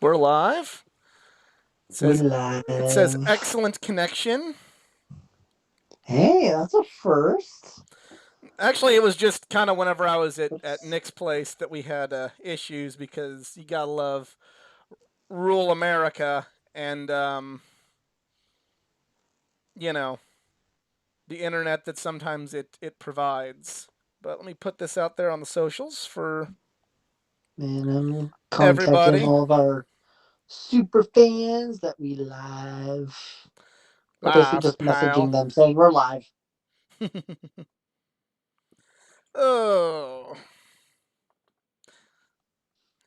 we're live. It We're says it says live. excellent connection. Hey, that's a first. Actually, it was just kind of whenever I was at Oops. Nick's place that we had issues because you gotta love rural America and you know the internet that sometimes it provides. But let me put this out there on the socials for And I'm contacting everybody. all of our super fans that we live. Or basically Live, just pal. messaging them saying we're live. Oh,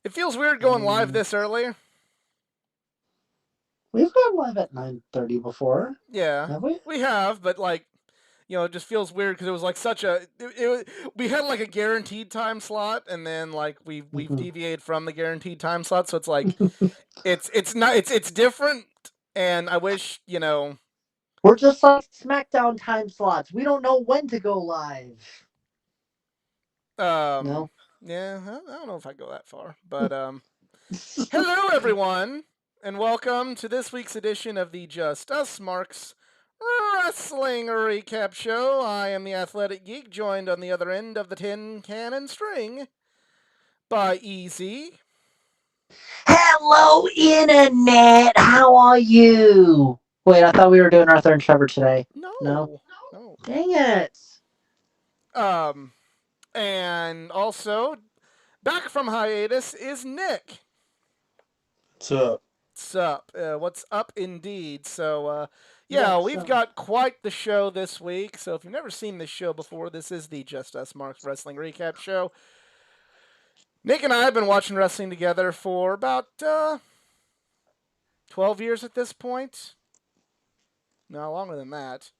it feels weird going live And this early. we've gone live at 9:30 before, Yeah, have we? we have, but it just feels weird because it was like such a we had like a guaranteed time slot, and then like we've Mhm. deviated from the guaranteed time slot, so it's like it's not it's different, and I wish We're just like SmackDown time slots. We don't know when to go live. um No? yeah, I don't know if I go that far, but hello everyone, and welcome to this week's edition of the Just Us Marks Wrestling Recap Show. I am the Athletic Geek, joined on the other end of the tin can and string by Easy. Hello, Internet. How are you? Wait, I thought we were doing Arthur and Trevor today. No? No, no. Dang it. Um, and also back from hiatus is Nick. What's up? What's up? What's up, indeed? So, Yeah, yeah, we've so. got quite the show this week. So, if you've never seen this show before, this is the Just Us Marks Wrestling Recap Show. Nick and I have been watching wrestling together for about 12 years at this point. No, longer than that.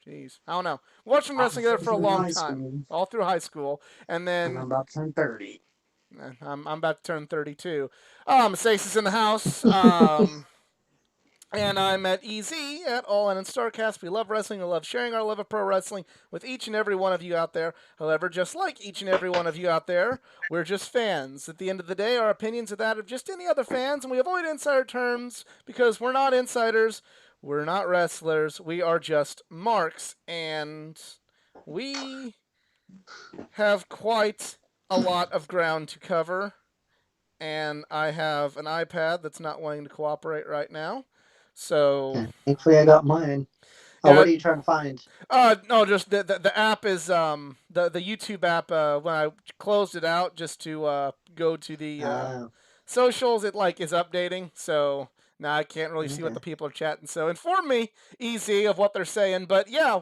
Jeez, I don't know. Watching wrestling together for a Through long high time, school. all through high school, and And I'm then about to turn 30. I'm about to turn 32. Stace is in the house. And I'm at EZ at All In and Starcast. We love wrestling. We love sharing our love of pro wrestling with each and every one of you out there. However, just like each and every one of you out there, we're just fans. At the end of the day, our opinions are that of just any other fans, and we avoid insider terms because we're not insiders. We're not wrestlers. We are just marks. And we have quite a lot of ground to cover. And I have an iPad that's not wanting to cooperate right now. So Thankfully, I got mine. Oh, yeah, what are you trying to find? no, just the app is the YouTube app. When I closed it out just to go to the Oh, socials, it like is updating. So now I can't really see what okay. the people are chatting. So inform me, easy, of what they're saying. But yeah,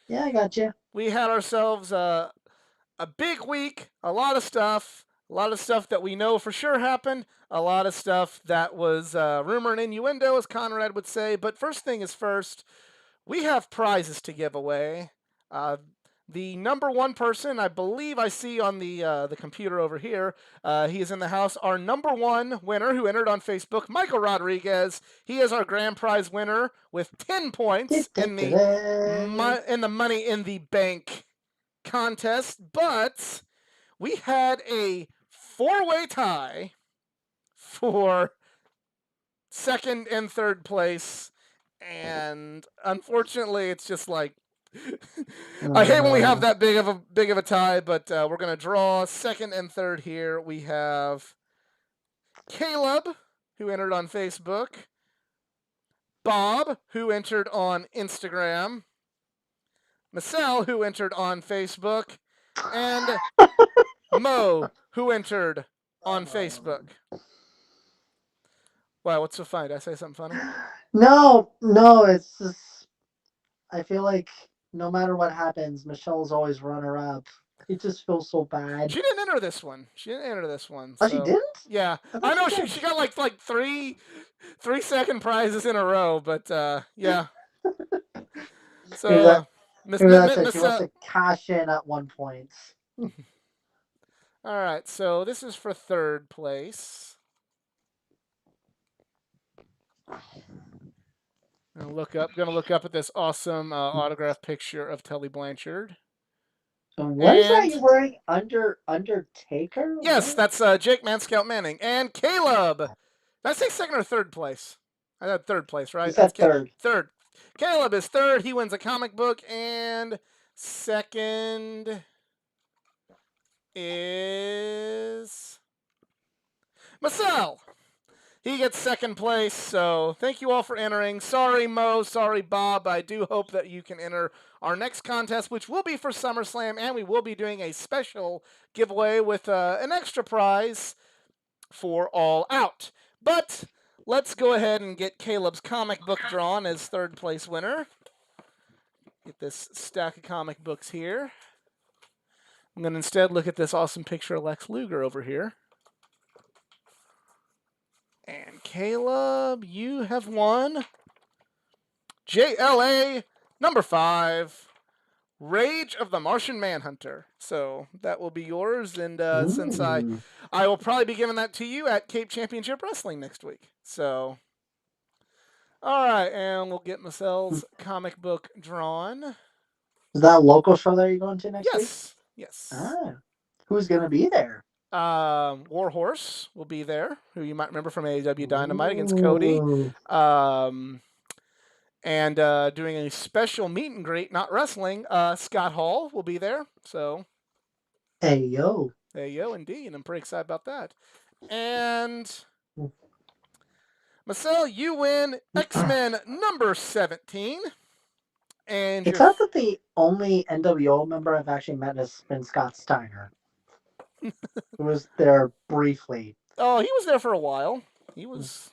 Yeah, I got you. we had ourselves a big week, a lot of stuff that we know for sure happened, a lot of stuff that was rumor and innuendo, as Conrad would say. But first thing is first, we have prizes to give away. Uh, the number one person, I believe I see on the computer over here, he is in the house. Our number one winner who entered on Facebook, Michael Rodriguez. He is our grand prize winner with 10 points in the Da-da-da-da. Money in the Bank contest. But we had a four-way tie for second and third place, and unfortunately, it's just like I Oh, hate when we have no. that big of a tie. But we're gonna draw second and third here. We have Caleb, who entered on Facebook, Bob, who entered on Instagram, Marcel, who entered on Facebook, and Mo, who entered on Facebook. Wow, what's so funny? Did I say something funny? No, no, it's just. I feel like no matter what happens, Michelle's always runner up. It just feels so bad. She didn't enter this one. She didn't enter this one. Oh, she So didn't? yeah, I thought I she know did. she got like three second prizes in a row. But yeah. Maybe So that. Miss Maybe that's it. She Miss. wants to cash in at one point. All right. So this is for third place. Gonna look up at this awesome autograph picture of Tully Blanchard. What is that And you're wearing? Undertaker? yes, What? that's Jake Man Scout Manning and Caleb. I say second or third place? I had third place, right? You said third. Third. Caleb is third. He wins a comic book. And second is Marcel. He gets second place, so thank you all for entering. Sorry, Mo. Sorry, Bob. I do hope that you can enter our next contest, which will be for SummerSlam, and we will be doing a special giveaway with an extra prize for All Out. But let's go ahead and get Caleb's comic book drawn as third place winner. Get this stack of comic books here. I'm going to instead look at this awesome picture of Lex Luger over here. And Caleb, you have won JLA number 5, Rage of the Martian Manhunter. So that will be yours, and since I will probably be giving that to you at Cape Championship Wrestling next week. So, all right, and we'll get Marcel's comic book drawn. Is that a local show that you're going to next week? Yes. Ah, who's going to be there? Warhorse will be there, who you might remember from AEW Dynamite against Cody. And doing a special meet and greet, not wrestling, Scott Hall will be there. So, hey, yo. Hey, yo, indeed. I'm pretty excited about that. And, Marcel, you win X-Men number 17. And it's not that the only NWO member I've actually met has been Scott Steiner. Who was there briefly. Oh, he was there for a while. He was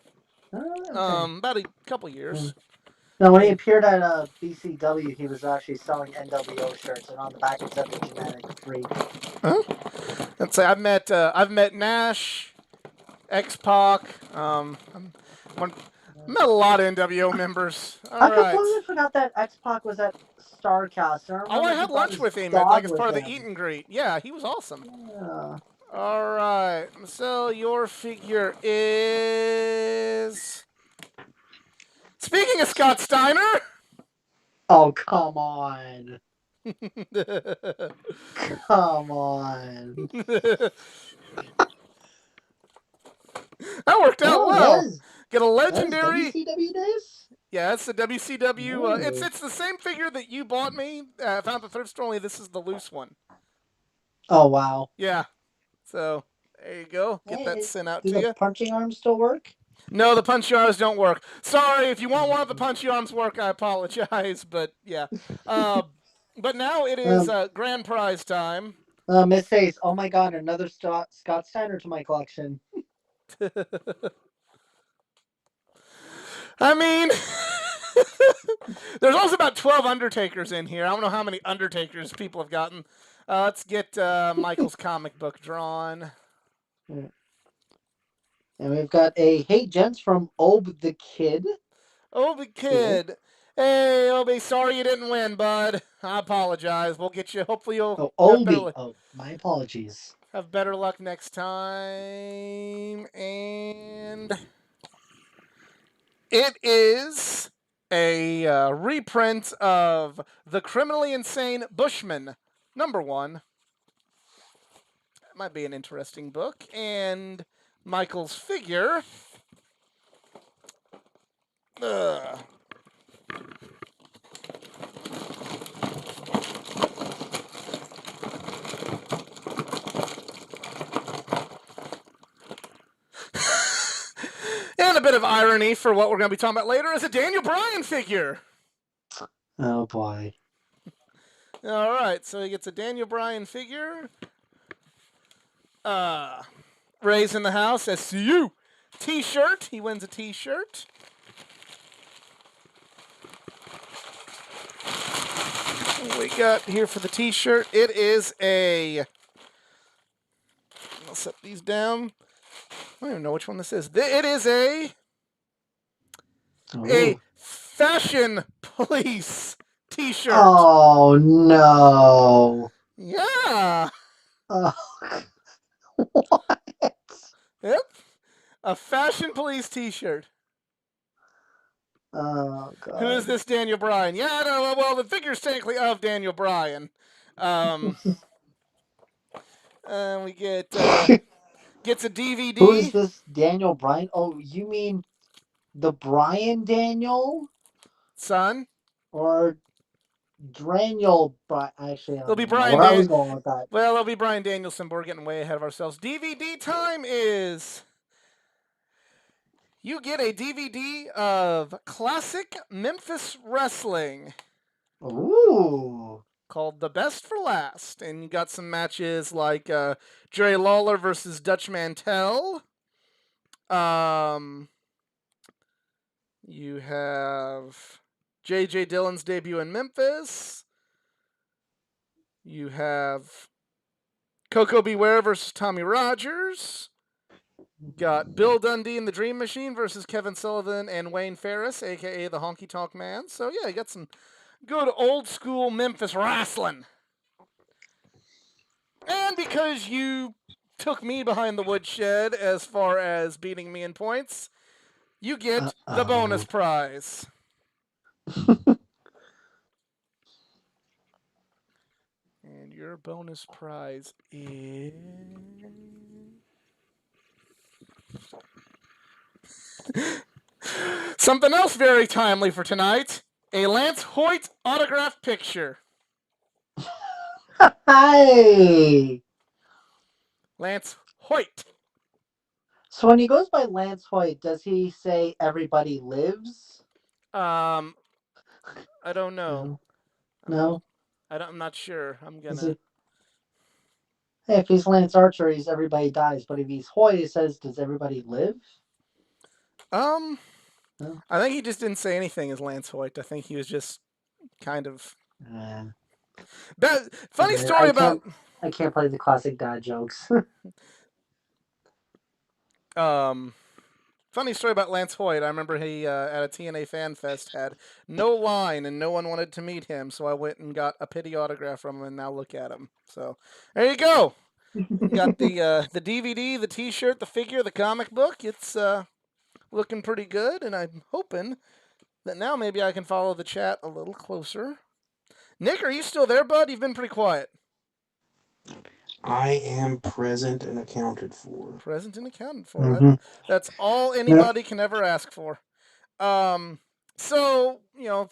okay. about a couple years. No, when he appeared at BCW, he was actually selling NWO shirts, and on the back it said the Genetic Freak. Huh? Let's say I've met Nash, X-Pac. Met a lot of NWO members. I completely forgot that X-Pac was at StarCast. I had lunch with him as part of the eat and greet. Yeah, he was awesome. Yeah. All right, so your figure is... Speaking of Scott Steiner... Oh, come on. Come on. That worked out well. Get a legendary... WCW days? Yeah, it's the WCW. It's the same figure that you bought me. I found the thrift store, only this is the loose one. Oh, wow. Yeah. So, there you go. Get that sent out to you. Do the punching arms still work? No, the punchy arms don't work. Sorry, if you want one of the punchy arms work, I apologize. But, yeah. But now it is grand prize time. Miss Hayes, oh my god, another Scott Steiner to my collection. I mean, there's also about 12 Undertakers in here. I don't know how many Undertakers people have gotten. Let's get Michael's comic book drawn. And we've got a Hey Gents from Ob the Kid. Ob the Kid. Cool. Hey, Obi, sorry you didn't win, bud. I apologize. We'll get you. Hopefully you'll... Obi. Oh, my apologies. Have better luck next time. And... it is a reprint of The Criminally Insane Bushman, number 1. That might be an interesting book. And Michael's figure. And a bit of irony for what we're going to be talking about later is a Daniel Bryan figure. Oh, boy. All right, so he gets a Daniel Bryan figure. Ray's in the house. SCU T-shirt. He wins a T-shirt. What we got here for the T-shirt? It is a... I'll set these down. I don't even know which one this is. It is a Fashion Police T-shirt. Oh, no. Yeah. What? Yep. A Fashion Police T-shirt. Oh, God. Who is this Daniel Bryan? Yeah, no, well, the figure's technically of Daniel Bryan. And we get gets a Who is DVD. this Daniel Bryan? Oh, you mean the Bryan Daniel Son, or Daniel? Actually, I it'll don't be even know Brian where I was Dan. going with that. Well, it'll be Brian Danielson, but we're getting way ahead of ourselves. DVD time is you get a DVD of classic Memphis wrestling Ooh. called The Best for Last. And you got some matches like Jerry Lawler versus Dutch Mantel. You have J.J. Dillon's debut in Memphis. You have Coco Beware versus Tommy Rogers. Got Bill Dundee and the Dream Machine versus Kevin Sullivan and Wayne Ferris, aka the Honky Tonk Man. So yeah, you got some good old school Memphis wrestling. And because you took me behind the woodshed as far as beating me in points, you get the bonus prize. And your bonus prize is something else very timely for tonight. A Lance Hoyt autographed picture. Hi. Lance Hoyt. So when he goes by Lance Hoyt, does he say everybody lives? I don't know. No. I'm not sure. I'm Is gonna. it? Hey, if he's Lance Archer, he's everybody dies. But if he's Hoyt, it says, does everybody live? Um, No. I think he just didn't say anything as Lance Hoyt. I think he was just kind of. Funny story about. I can't play the classic dad jokes. Funny story about Lance Hoyt. I remember he at a TNA Fan Fest had no line and no one wanted to meet him, so I went and got a pity autograph from him, and now look at him. So there you go. You got the DVD, the T-shirt, the figure, the comic book. It's looking pretty good, and I'm hoping that now maybe I can follow the chat a little closer. Nick, are you still there, bud? You've been pretty quiet. I am present and accounted for. Present and accounted for. Mm-hmm. That's all anybody can ever ask for. So,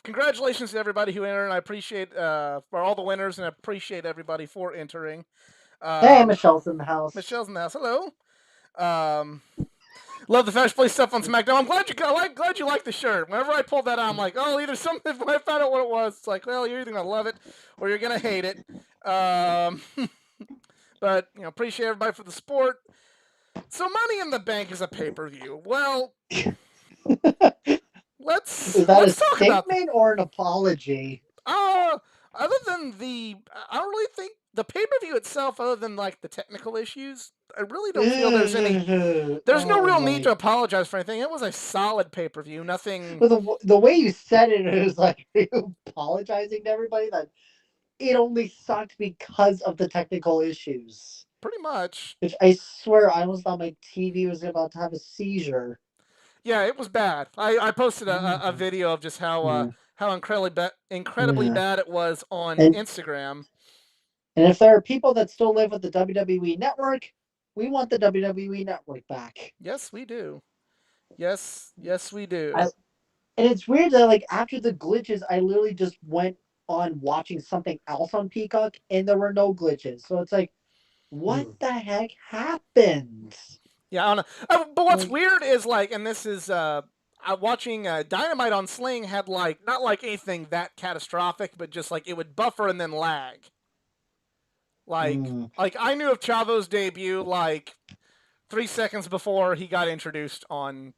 congratulations to everybody who entered. And I appreciate for all the winners, and I appreciate everybody for entering. Hey, Michelle's in the house. Michelle's in the house. Hello. Love the Fast Play stuff on SmackDown. I'm glad you like the shirt. Whenever I pulled that out, I'm like, oh, either something. When I found out what it was, it's like, well, you're either gonna love it or you're gonna hate it. But appreciate everybody for the support. So, Money in the Bank is a pay-per-view. Well, let's is that let's a talk statement about or an apology? Other than I don't really think the pay-per-view itself, other than like the technical issues, I really don't feel there's any. There's no real need to apologize for anything. It was a solid pay-per-view. Nothing. But the way you said it was like, are you apologizing to everybody that it only sucked because of the technical issues? Pretty much. Which I swear, I almost thought my TV was about to have a seizure. Yeah, it was bad. I posted a video of just how incredibly bad it was on Instagram. And if there are people that still live with the WWE Network, we want the WWE Network back. Yes, we do. Yes, we do. And it's weird that like after the glitches, I literally just went on watching something else on Peacock, and there were no glitches. So it's like, what the heck happened? Yeah, I don't know. But what's weird is like, and this is watching Dynamite on Sling had like not like anything that catastrophic, but just like it would buffer and then lag. Like I knew of Chavo's debut like 3 seconds before he got introduced on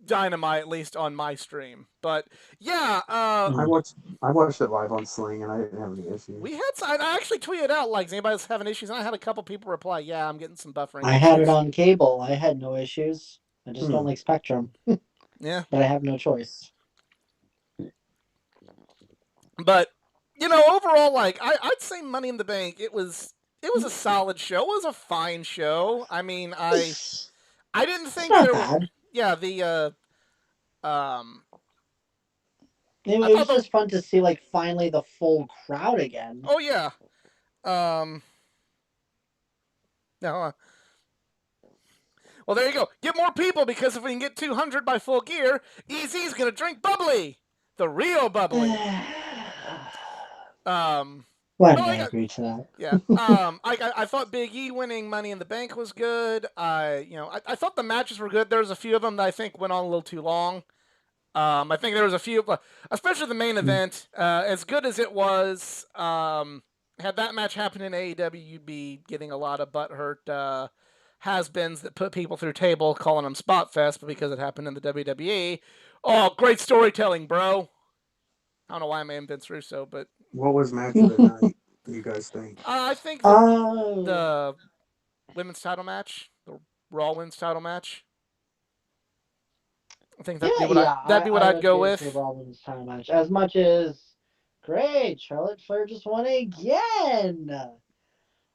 Dynamite, at least on my stream. But yeah, I watched it live on Sling, and I didn't have any issues. I actually tweeted out like, "Is anybody else having issues?" And I had a couple people reply, "Yeah, I'm getting some buffering." I had it on cable. I had no issues. I just don't like Spectrum. Yeah, but I have no choice. But overall, like I'd say Money in the Bank. It was a solid show. It was a fine show. I mean, I didn't think there was. Yeah, it was just fun to see like finally the full crowd again. Oh yeah. No. Well, there you go. Get more people, because if we can get 200 by Full Gear, EZ's gonna drink bubbly, the real bubbly. Why but did I like, agree to that? yeah. I thought Big E winning Money in the Bank was good. I thought the matches were good. There was a few of them that I think went on a little too long. I think there was a few, especially the main event, as good as it was. Had that match happen in AEW, you'd be getting a lot of butthurt has-beens that put people through table, calling them Spot Fest, but because it happened in the WWE, oh, great storytelling, bro. I don't know why I'm in Vince Russo, but What was match of the night? You guys think? I think Oh, the women's title match, the Raw women's title match. I think that'd be what I'd go with. The Rollins title match. As much as great, Charlotte Flair just won again.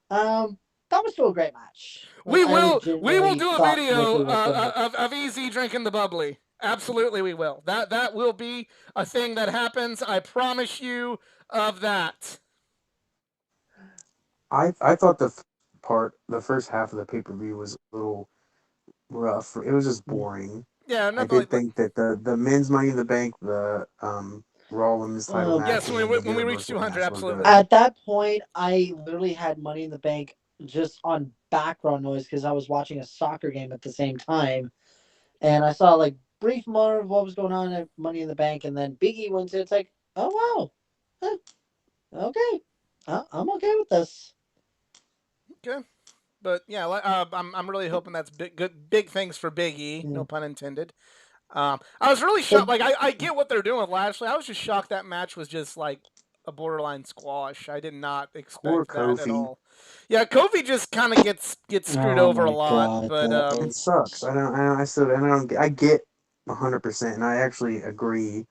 That was still a great match. We Like, I will do legitimately a thought video Nikki was gonna- of EZ drinking the bubbly. Absolutely, we will. That will be a thing that happens. I promise you of that. I thought the first half of the pay-per-view was a little rough. It was just boring. Yeah, I did think that the men's Money in the Bank, the Raw Women's title match, yes, and when the we reached Universal 200, match were absolutely. good. At that point, I literally had Money in the Bank just on background noise because I was watching a soccer game at the same time, and I saw like brief more of what was going on at Money in the Bank, and then Biggie wins it. It's like, oh wow, huh, okay, I'm okay with this. Okay, but yeah, I'm really hoping that's big things for Big E. No pun intended. I was really shocked. Like I get what they're doing with Lashley. I was just shocked that match was just like a borderline squash. I did not expect that at all. Yeah, Kofi just kind of gets screwed over a lot, but it sucks. I get 100%, and I actually agree.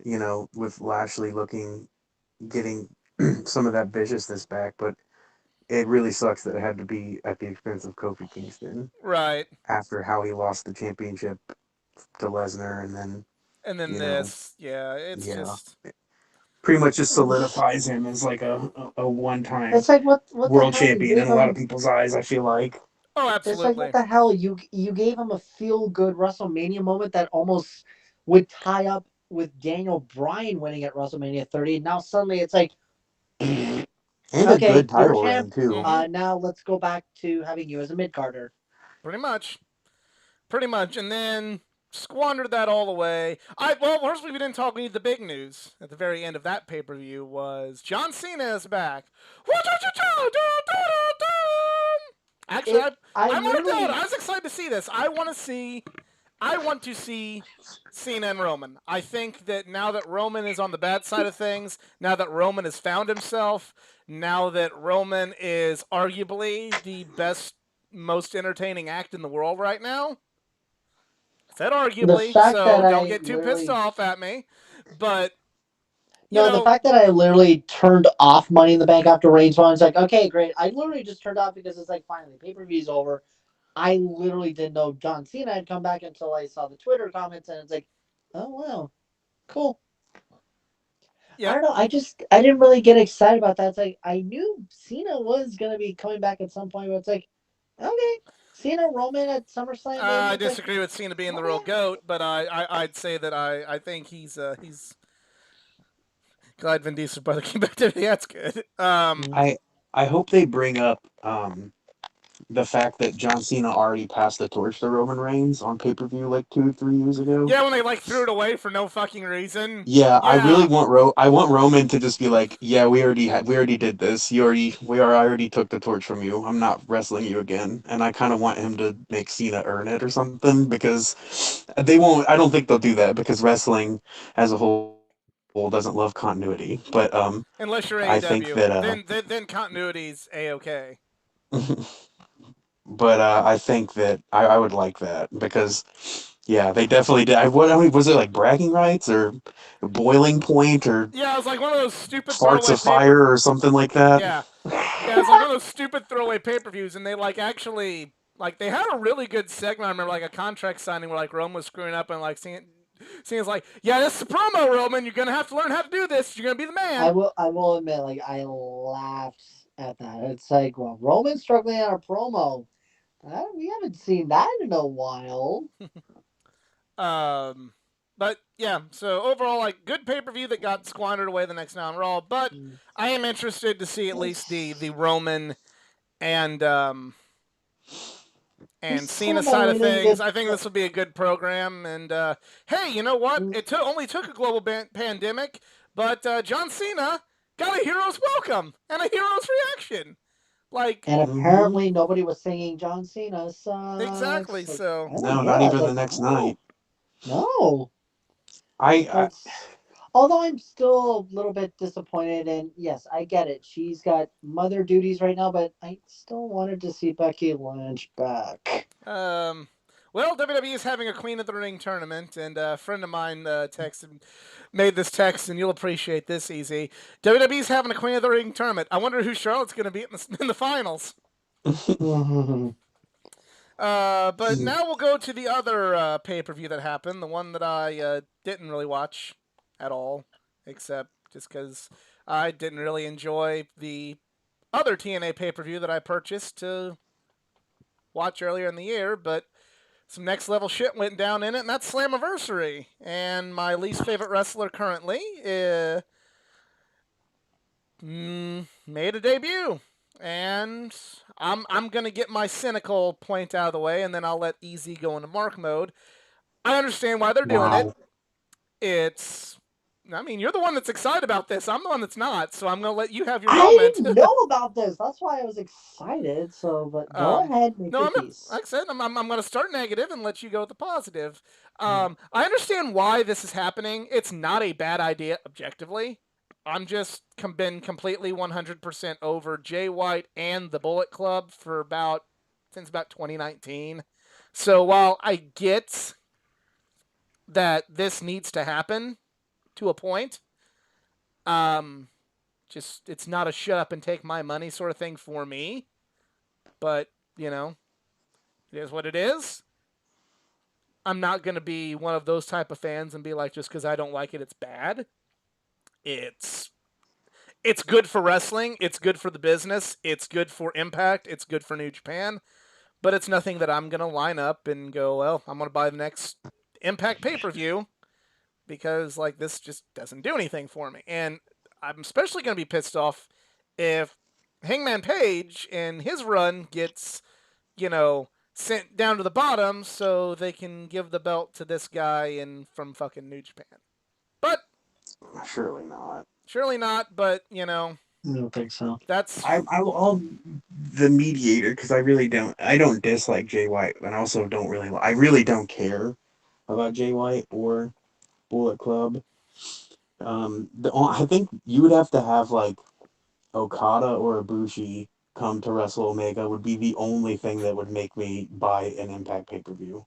You know, with Lashley getting some of that viciousness back, but it really sucks that it had to be at the expense of Kofi Kingston. Right. After how he lost the championship to Lesnar, and then this, just pretty much just solidifies him as like a one-time it's like what world champion in a lot of people's eyes, I feel like. Oh, absolutely. It's like, what the hell? You gave him a feel-good WrestleMania moment that almost would tie up with Daniel Bryan winning at WrestleMania 30. And now suddenly it's like, and a good title reign too. Now let's go back to having you as a mid-carder. Pretty much, and then squandered that all away. First we didn't talk. We need the big news at the very end of that pay-per-view was John Cena is back. Actually, I'm on board. I was excited to see this. I want to see Cena and Roman. I think that now that Roman is on the bad side of things, now that Roman has found himself, now that Roman is arguably the best, most entertaining act in the world right now. I said arguably, so don't get too pissed off at me. But the fact that I literally turned off Money in the Bank after Reigns won, it's like, okay, great. I literally just turned off because it's like, finally, pay-per-view's over. I literally didn't know John Cena had come back until I saw the Twitter comments, and it's like, oh wow, cool. Yeah. I don't know. I didn't really get excited about that. It's like I knew Cena was gonna be coming back at some point, but it's like, okay, Cena Roman at SummerSlam. I disagree with Cena being the real GOAT, but I'd say that I think he's glad Vin Diesel's brother came back to me. That's good. I hope they bring up the fact that John Cena already passed the torch to Roman Reigns on pay-per-view like 2-3 years ago. Yeah, when they threw it away for no fucking reason. Yeah. I really want I want Roman to just be like, yeah, we already did this. I already took the torch from you. I'm not wrestling you again. And I kind of want him to make Cena earn it or something, because they won't. I don't think they'll do that, because wrestling as a whole doesn't love continuity. But unless you're AEW, I think that then continuity's A-okay. But I think that I would like that, because, yeah, they definitely did. Was it like bragging rights or boiling point or? Yeah, it was like one of those stupid farts of fire or something like that. Yeah, it was like one of those stupid throwaway pay-per-views, and they actually they had a really good segment. I remember a contract signing where Roman was screwing up and Cena's like, yeah, this is a promo, Roman. You're gonna have to learn how to do this. You're gonna be the man. I will admit, I laughed at that. It's like, well, Roman's struggling on a promo. We haven't seen that in a while. But yeah, so overall, like, good pay per view that got squandered away the next night on Raw. But I am interested to see at least the Roman and Cena side of things. I think this will be a good program. And hey, you know what? It only took a global pandemic, but John Cena got a hero's welcome and a hero's reaction. Like, and apparently nobody was singing John Cena sucks. Exactly. So no, not even the next night. No. Although I'm still a little bit disappointed, and yes, I get it. She's got mother duties right now, but I still wanted to see Becky Lynch back. Well, WWE is having a Queen of the Ring tournament, and a friend of mine made this text, and you'll appreciate this, Easy. WWE is having a Queen of the Ring tournament. I wonder who Charlotte's going to be in the finals. But now we'll go to the other pay-per-view that happened, the one that I didn't really watch at all, except just because I didn't really enjoy the other TNA pay-per-view that I purchased to watch earlier in the year, but some next level shit went down in it, and that's Slammiversary. And my least favorite wrestler currently made a debut. And I'm gonna get my cynical point out of the way, and then I'll let Easy go into Mark mode. I understand why they're doing it. You're the one that's excited about this. I'm the one that's not, so I'm gonna let you have your moment. I didn't know about this. That's why I was excited. So, but go ahead, make your piece. Like I said, I'm gonna start negative and let you go with the positive. I understand why this is happening. It's not a bad idea objectively. I'm just been completely 100% over Jay White and the Bullet Club since about 2019. So while I get that this needs to happen to a point, it's not a shut up and take my money sort of thing for me. But, it is what it is. I'm not going to be one of those type of fans and be like, just because I don't like it, it's bad. It's good for wrestling. It's good for the business. It's good for Impact. It's good for New Japan. But it's nothing that I'm going to line up and go, well, I'm going to buy the next Impact pay-per-view because, this just doesn't do anything for me. And I'm especially going to be pissed off if Hangman Page and his run gets, sent down to the bottom so they can give the belt to this guy from fucking New Japan. But surely not. Surely not, but, I don't think so. That's... I'll the mediator, because I don't dislike Jay White, and I also I really don't care about Jay White or Bullet Club. I think you would have to have, Okada or Ibushi come to Wrestle Omega would be the only thing that would make me buy an Impact pay-per-view.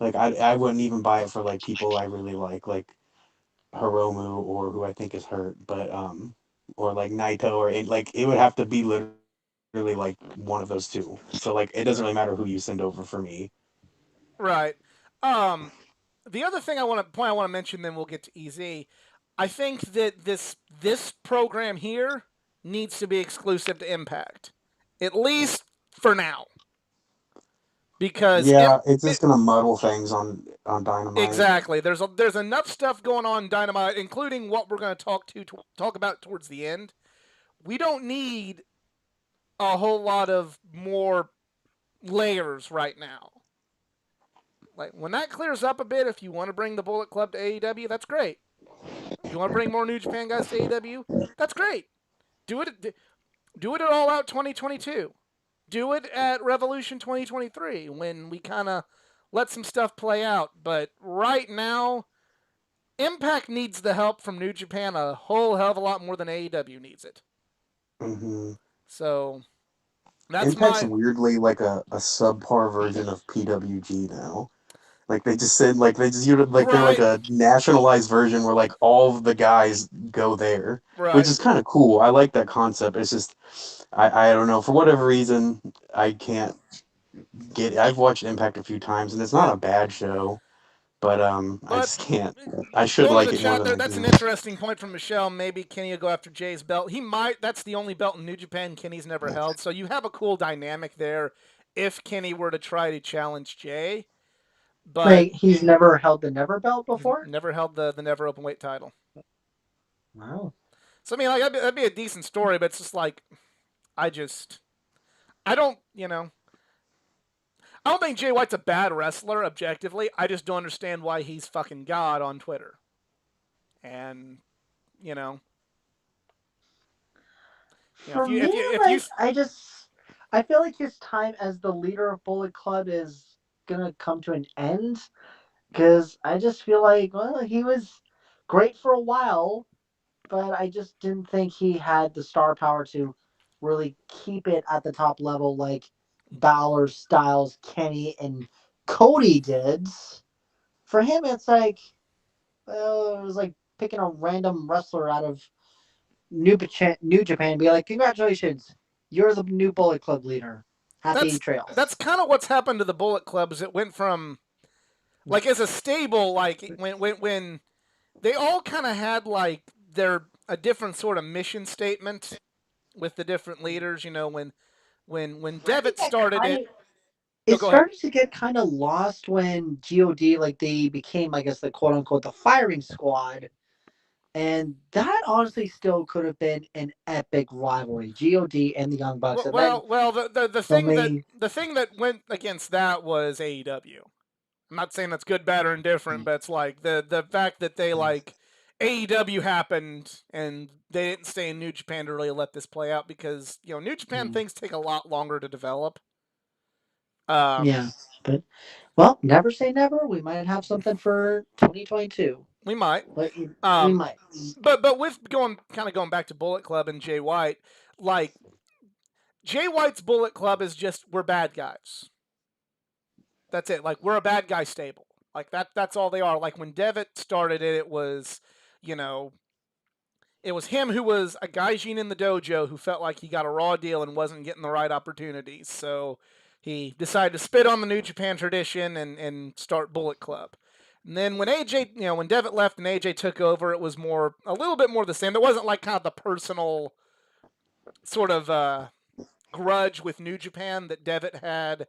I wouldn't even buy it for, people I really like Hiromu or who I think is hurt, but or Naito or it would have to be literally one of those two. So it doesn't really matter who you send over for me. Right. The other thing I want to mention, then we'll get to EZ. I think that this program here needs to be exclusive to Impact, at least for now. Because it's just gonna muddle things on Dynamite. Exactly. There's enough stuff going on Dynamite, including what we're going to talk about towards the end. We don't need a whole lot of more layers right now. When that clears up a bit, if you want to bring the Bullet Club to AEW, that's great. If you want to bring more New Japan guys to AEW, that's great. Do it at All Out 2022. Do it at Revolution 2023 when we kind of let some stuff play out. But right now, Impact needs the help from New Japan a whole hell of a lot more than AEW needs it. Mm-hmm. So that's Impact's weirdly a subpar version of PWG now. They just said they're a nationalized version where all of the guys go there, which is kind of cool. I like that concept. It's just I don't know, for whatever reason I can't get it. I've watched Impact a few times and it's not a bad show, but I just can't. I should like it more than That's an interesting point from Michelle. Maybe Kenny will go after Jay's belt. He might. That's the only belt in New Japan Kenny's never held. So you have a cool dynamic there. if Kenny were to try to challenge Jay, but Like, he's never held the Never belt he's before? never held the never open weight title. Wow. So I mean, like that'd be a decent story, but it's just like I don't, I don't think Jay White's a bad wrestler objectively. I just don't understand why he's fucking God on Twitter. And you know, For me, if you I feel like his time as the leader of Bullet Club is gonna come to an end. Because I just feel like, well, he was great for a while, but I just didn't think he had the star power to really keep it at the top level like Balor, Styles, Kenny, and Cody did. For him, it's like, well, it was like picking a random wrestler out of New Japan and be like, congratulations, you're the new Bullet Club leader. Happy trails. that's kind of what's happened to the Bullet Clubs. It went from like as a stable, like when they all kind of had like their a different sort of mission statement with the different leaders. You know, when Devitt started it. It Go ahead. started to get kind of lost when God, like, they became, I guess, the quote unquote the firing squad, and that honestly still could have been an epic rivalry, God and the Young Bucks, and then The for thing me, that went against that was AEW. I'm not saying that's good, bad, or indifferent, but it's like the fact that they like AEW happened and they didn't stay in New Japan to really let this play out because New Japan things take a lot longer to develop. yeah, but well, never say never. We might have something for 2022. We might. But we Um, might. but with going back to Bullet Club and Jay White, like Jay White's Bullet Club is just we're bad guys. That's it. Like we're a bad guy stable. Like that's all they are. Like when Devitt started it, it was, you know, it was him who was a gaijin in the dojo who felt like he got a raw deal and wasn't getting the right opportunities. So he decided to spit on the New Japan tradition and start Bullet Club. And then when AJ, when Devitt left and AJ took over, it was a little bit more the same. There wasn't like kind of the personal sort of grudge with New Japan that Devitt had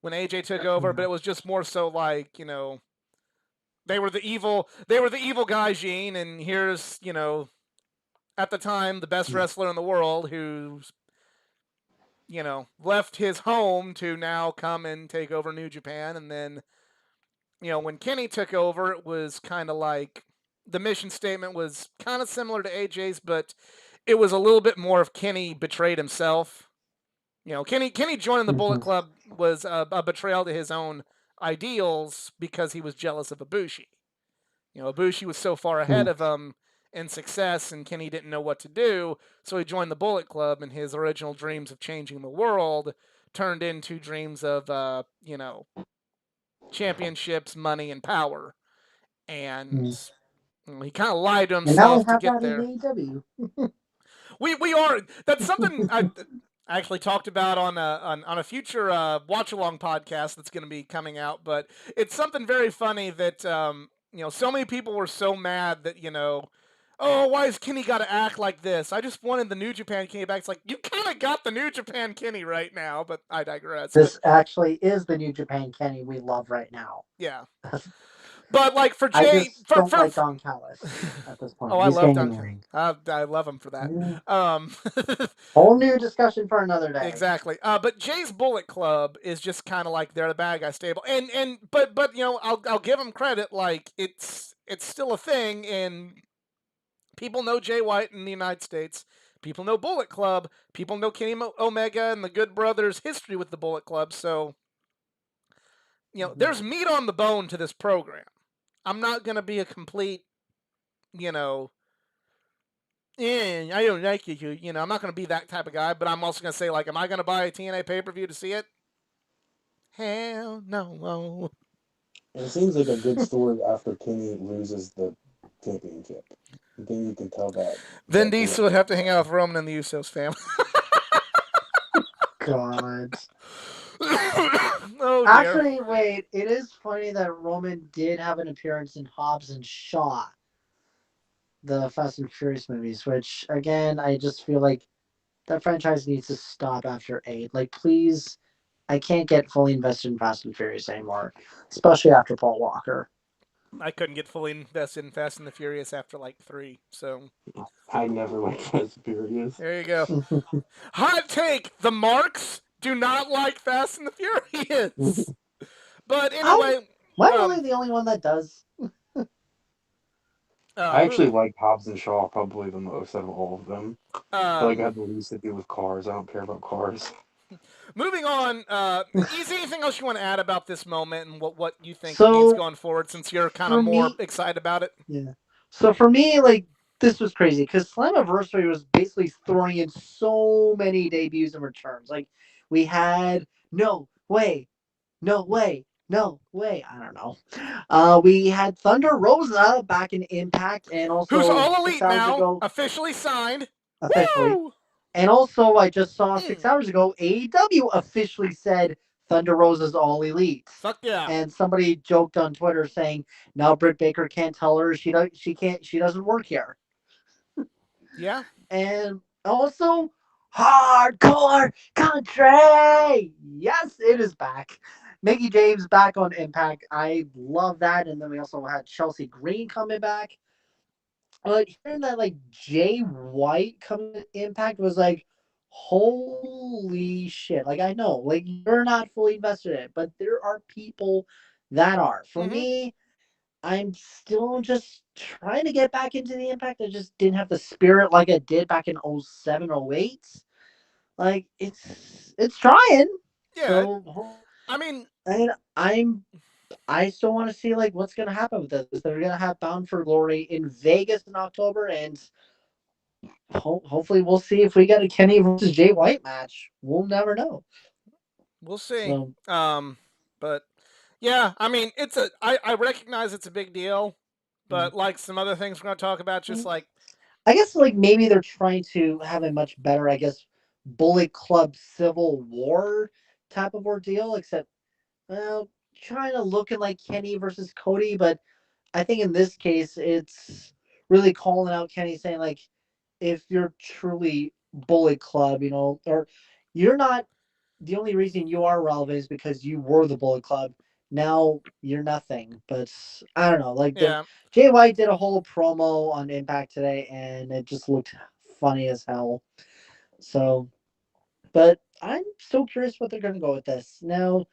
when AJ took over, but it was just more so like, they were the evil guy Gene, and here's, at the time the best wrestler in the world who's, left his home to now come and take over New Japan. And then, when Kenny took over, it was kind of like the mission statement was kind of similar to AJ's, but it was a little bit more of Kenny betrayed himself. Kenny joining the Bullet Club was a betrayal to his own ideals because he was jealous of Ibushi. Ibushi was so far ahead of him in success, and Kenny didn't know what to do, so he joined the Bullet Club, and his original dreams of changing the world turned into dreams of, championships, money, and power. And he kind of lied to And now we himself to have get that in there. AEW. We are. That's something I actually talked about on a future watch along podcast that's going to be coming out. But it's something very funny that so many people were so mad that oh, why has Kenny got to act like this? I just wanted the New Japan Kenny back. It's like you kind of got the New Japan Kenny right now, but I digress. This actually is the New Japan Kenny we love right now. Yeah. But like for I Jay, just don't like Don Callis at this point. oh, I He's love getting Duncan. annoying. I love him for that. Whole new discussion for another day. Exactly. But Jay's Bullet Club is just kind of like they're the bad guy stable, but I'll give him credit. Like it's still a thing, and people know Jay White in the United States. People know Bullet Club. People know Kenny Omega and the Good Brothers' history with the Bullet Club. So there's meat on the bone to this program. I'm not gonna be a complete, I don't like you. I'm not going to be that type of guy, but I'm also going to say, like, am I going to buy a TNA pay-per-view to see it? Hell no. It seems like a good story after Kenny loses the championship. I think you can tell that. Vin Diesel would have to hang out with Roman and the Usos family. God. Oh, dear. Actually, wait. It is funny that Roman did have an appearance in Hobbs and Shaw, the Fast and Furious movies, which, again, I just feel like that franchise needs to stop after 8. Like, please I can't get fully invested in Fast and Furious anymore, especially after Paul Walker. I couldn't get fully invested in Fast and the Furious after like 3. So I never liked Fast and Furious. there you go. Hot take: the Marks do not like Fast and the Furious. But anyway, Am I really the only one that does? I actually like Hobbs and Shaw probably the most out of all of them. I like I have the least to do with cars. I don't care about cars. Moving on, is anything else you want to add about this moment and what you think So, it means going forward, since you're kind of for more me- excited about it? Yeah. So for me, like this was crazy because Slammiversary was basically throwing in so many debuts and returns. Like we had no way, no way, no way. I don't know. We had Thunder Rosa back in Impact, and Who's also all 6 elite hours now, ago, officially signed. officially. Woo! And also, I just saw 6 hours ago, AEW officially said Thunder Rosa's all elite. Fuck yeah. And somebody joked on Twitter saying, "Now Britt Baker can't tell her she doesn't work here." Yeah. And also, Hardcore Country. Yes, it is back. Mickey James back on Impact. I love that. And then we also had Chelsea Green coming back. But hearing that like Jay White coming to Impact was like, holy shit! Like I know, like you're not fully invested in it, but there are people that are. For me, I'm still just trying to get back into the Impact. I just didn't have the spirit like I did back in 07, 08. Like it's trying. Yeah. So I mean, I still want to see like what's gonna happen with this. They're gonna have Bound for Glory in Vegas in October, and hopefully we'll see if we get a Kenny versus Jay White match. We'll never know. we'll see. So, But yeah, I mean, I recognize it's a big deal, but like some other things we're going to talk about, just like, I guess like maybe they're trying to have a much better, I guess, Bullet Club Civil War type of ordeal, except well, trying to looking like Kenny versus Cody, but I think in this case it's really calling out Kenny saying like if you're truly Bullet Club, or you're not, the only reason you are relevant is because you were the Bullet Club. Now you're nothing. But I don't know. Like yeah. Jay White did a whole promo on Impact today, and it just looked funny as hell. So, but I'm still curious what they're gonna go with this. Now,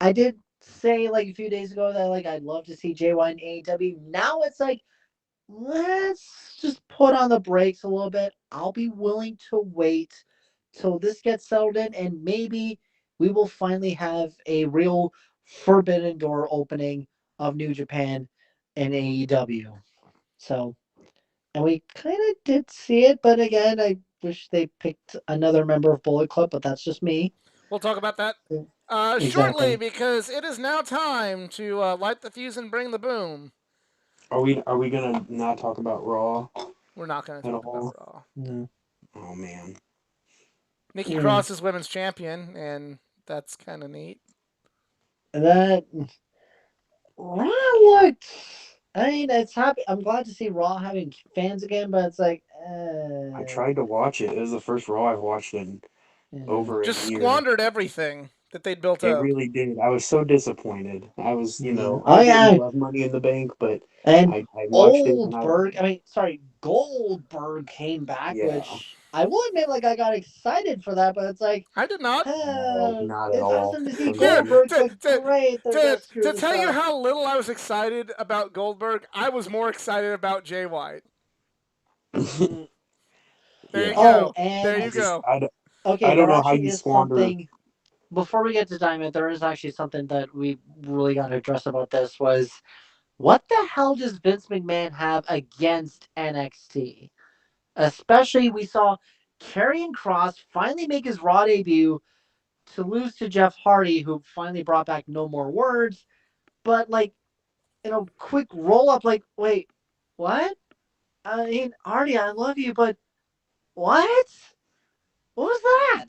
I did say like a few days ago that like I'd love to see Jay White in AEW. Now it's like let's just put on the brakes a little bit. I'll be willing to wait till this gets settled in, and maybe we will finally have a real Forbidden Door opening of New Japan and AEW. So, and we kind of did see it, but again, I wish they picked another member of Bullet Club, but that's just me. We'll talk about that Exactly. shortly, because it is now time to light the fuse and bring the boom. Are we gonna not talk about Raw We're not going to at talk all? about Raw. No. Oh man. Nikki Cross is women's champion, and that's kind of neat. That Raw looked. I mean, it's happy. I'm glad to see Raw having fans again, but it's like. I tried to watch it. It was the first Raw I've watched in over Just a year. squandered everything that they'd built It up. really did. I was so disappointed. I was, Oh, I yeah. didn't love Money in the Bank, but And I watched it and Goldberg came back, Yeah. which I will admit, like I got excited for that, but it's like I did not. No, not at it's all. awesome to see For me. Goldberg, To- but great. To tell you how little I was excited about Goldberg, I was more excited about Jay White. There you go. And There you go. Okay, I don't there know how actually you is squander. something. Before we get to Diamond, there is actually something that we really got to address about this was what the hell does Vince McMahon have against NXT? Especially we saw Karrion Kross finally make his Raw debut to lose to Jeff Hardy, who finally brought back No More Words. But like, quick roll up, like, wait, what? I mean, Hardy, I love you, but what? What was that?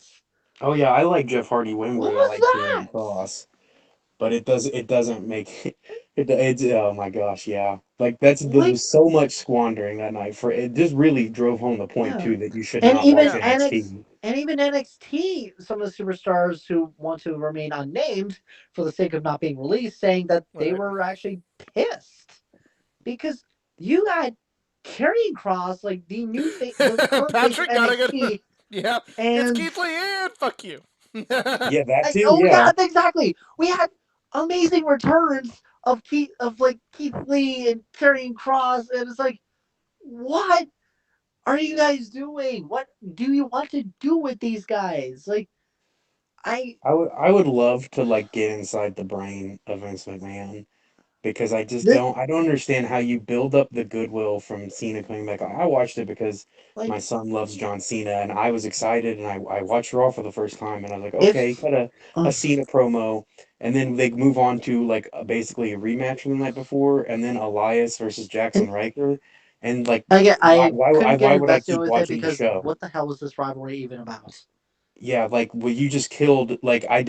Oh yeah, I like Jeff Hardy way more What than I was like that? Karrion Kross. But it doesn't make it's oh my gosh, yeah. Like there's so much squandering that night for it just really drove home the point Yeah. too that you should And not even watch NXT. And even NXT, some of the superstars who want to remain unnamed for the sake of not being released, saying that they Right. were actually pissed because you got Karrion Cross, like the the current face of Patrick gotta get. NXT, Yeah, it's and Keith Lee and fuck you. Yeah, that too. oh Yeah, yeah, exactly. We had amazing returns of Keith Lee and Karrion Cross, and it's like, what are you guys doing? What do you want to do with these guys? Like, I I would love to like get inside the brain of Vince McMahon because this I don't understand how you build up the goodwill from Cena coming back. I watched it because like my son loves John Cena and I was excited and I watched Raw for the first time and I was like, okay, if cut a uh, Cena promo and then they move on to like basically a rematch from the night before and then Elias versus Jackson and Riker and like I couldn't get why would I invested keep with it watching the because show? what the hell was this rivalry even about? Yeah, like well, you just killed like I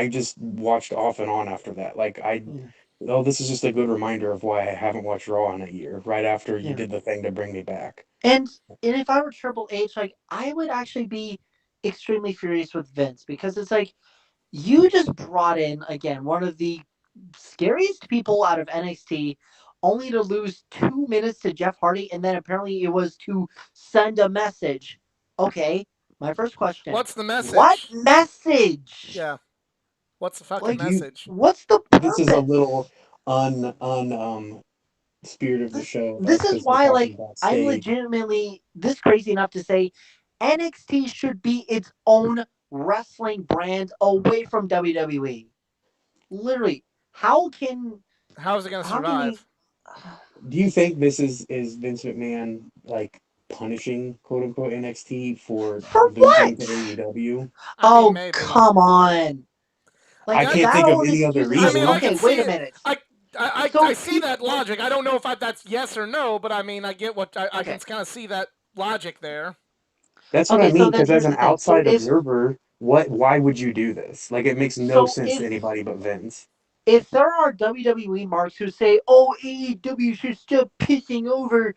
just watched off and on after that. Like I Yeah, oh, this is just a good reminder of why I haven't watched Raw in a year, right after you yeah. did the thing to bring me back. And if I were Triple H, like I would actually be extremely furious with Vince because it's like you just brought in again one of the scariest people out of NXT, only to lose 2 minutes to Jeff Hardy, and then apparently it was to send a message. Okay, my first question: What's the what message? message? Yeah, what's the fucking Like, You message? what's the this is a little purpose? un spirit of the show This is because they're why, talking like, I'm backstage. legitimately this crazy enough to say NXT should be its own wrestling brand away from WWE. Literally, how can How is it gonna how can we? survive? Do you think this is Vince McMahon like punishing quote unquote NXT for For losing to what? AEW? I mean, Oh, maybe. come on. I Like, That. is can't that think of all an any other excuse? I Because, mean, I reason. okay, can see wait a it. minute. I So see he, that logic. I don't know if that's yes or no, but I mean, I get what I can okay, kind of see that logic there. That's what I okay, so mean, then because as here's an the thing. So outside observer, why would you do this? Like it makes no so sense to anybody but Vince. if there are WWE marks who say, "Oh, AEW should stop pissing over,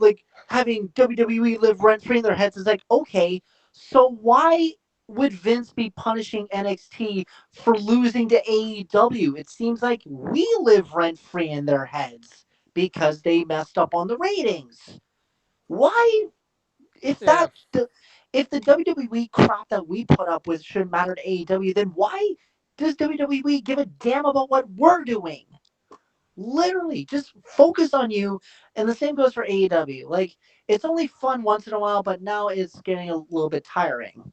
like having WWE live rent free in their heads," it's like, okay, so why would Vince be punishing NXT for losing to AEW? It seems like we live rent free in their heads because they messed up on the ratings. Why, if Yeah. if the WWE crap that we put up with should matter to AEW, then why does WWE give a damn about what we're doing? Literally, just focus on you. And the same goes for AEW. Like, it's only fun once in a while, but now it's getting a little bit tiring.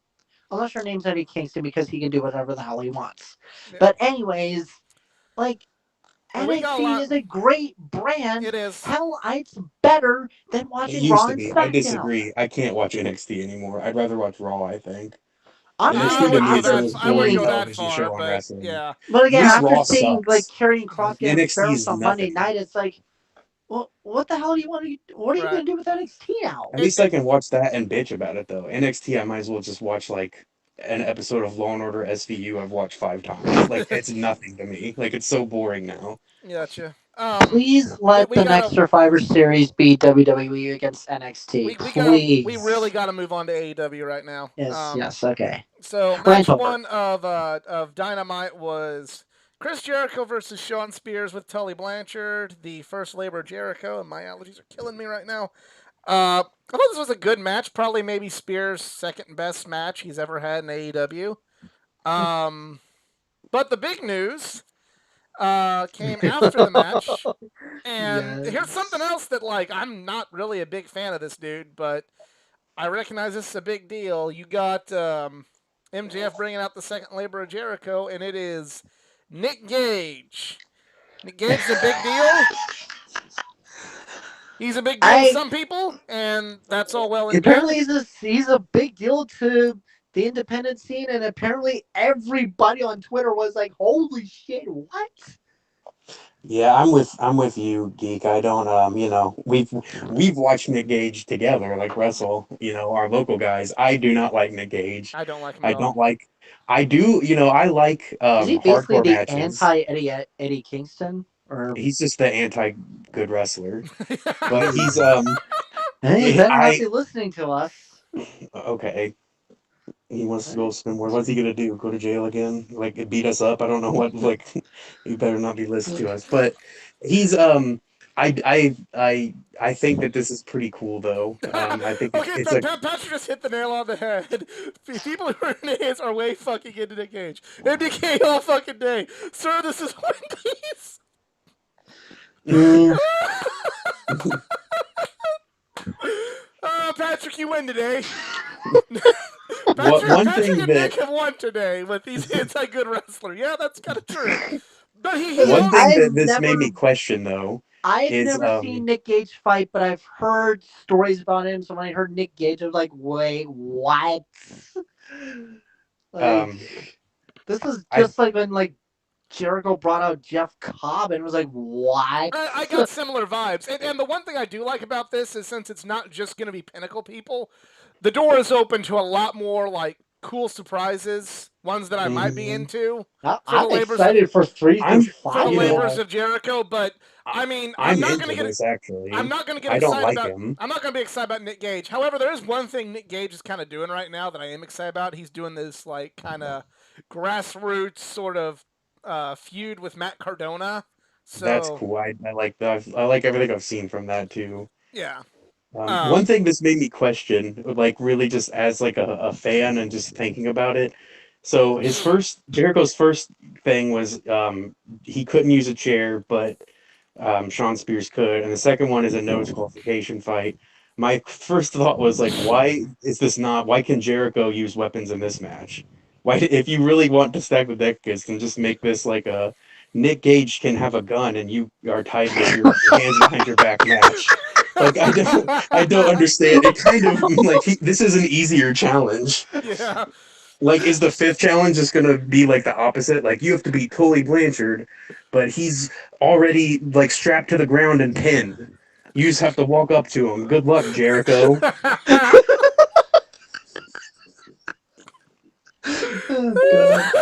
Unless your name's Eddie Kingston because he can do whatever the hell he wants. Yeah. But, anyways, like, And we got a NXT lot. is a great brand. It is. Hell, it's better than It watching used Raw to and be. I SmackDown. disagree. I can't watch NXT anymore. I'd rather watch Raw, I think. Honestly, I NXT like to wouldn't me go is the that. after most I wouldn't boring go seeing, that television far, show on but wrestling. yeah. but At again, least after Raw seeing like sucks. Karrion Cross get NXT embarrassed is on Monday nothing. night, it's like, well, what the hell do you want to? What are you Right. going to do with NXT now? At It, least I it, can watch that and bitch about it though. NXT, I might as well just watch like an episode of Law and Order SVU I've watched 5 times. Like it's nothing to me. Like it's so boring now. gotcha. Please We let we the next gotta Survivor Series be WWE against NXT. we Please. really gotta move on to AEW right now. Yes, yes, okay. So Rant match over. one of Dynamite was Chris Jericho versus Shawn Spears with Tully Blanchard, the first labor of Jericho, and my allergies are killing me right now. I thought this was a good match, probably maybe Spears' second best match he's ever had in AEW. Um, but the big news came after the match, and here's something Yes. else that like I'm not really a big fan of this dude, but I recognize this is a big deal. You got MJF bringing out the second labor of Jericho, and it is Nick Gage. Nick Gage is a big deal. He's a big deal to I some people, and that's all well and apparently good. he's a big deal to the independent scene, and apparently everybody on Twitter was like, "Holy shit, what?" Yeah, I'm with you, Geek. I don't we've watched Nick Gage together, like wrestle, our local guys. I do not like Nick Gage. I don't like him at I all. don't like I do, I like Is he basically hardcore the matches. anti Eddie Kingston? Or He's just the anti good wrestler. But he's hey, he yeah, better not I be listening to us. okay. He wants to go spend more. What's he gonna do? Go to jail again? Like beat us up? I don't know what. Like, he better not be listening to us. But he's I think that this is pretty cool though. I think Okay, it's a Patrick just hit the nail on the head. People who are idiots are way fucking into Nick Gage. MDK all fucking day. Sir, this is Wendy's. Mm, Patrick, you win today. one Patrick thing and that Nick have won today with these anti-good wrestler. Yeah, that's kind of true. But he one don't. thing I've that this made never me question though I've is never seen Nick Gage fight, but I've heard stories about him. So when I heard Nick Gage, I was like, "Wait, what?" Like um this is I just like when like Jericho brought out Jeff Cobb and was like, "What?" I got similar vibes. And the one thing I do like about this is since it's not just going to be Pinnacle people, the door is open to a lot more like cool surprises, ones that I might be mhm. into I'm excited for 3 through I'm for the 5. you know labors of Jericho. But I mean, I'm into this I'm actually. not going to get I don't excited like about. him. I'm not going to be excited about Nick Gage. However, there is one thing Nick Gage is kind of doing right now that I am excited about. He's doing this like kind of grassroots sort of feud with Matt Cardona. That's So cool. I like that. I like everything I've seen from that too. yeah. One Um, thing this made me question, like really just as like a fan and just thinking about it. So Jericho's first thing was he couldn't use a chair, but Sean Spears could, and the second one is a no disqualification fight. My first thought was like, why is this not? Why can Jericho use weapons in this match? Why, if you really want to stack the deck, guys, can just make this like a Nick Gage can have a gun and you are tied with your hands behind your back match. Like I don't understand. It kind of like this is an easier challenge. yeah. Like, is the fifth challenge just gonna be like the opposite? Like, you have to beat Tully Blanchard, but he's already like strapped to the ground and pinned. You just have to walk up to him. Good luck, Jericho. Oh god.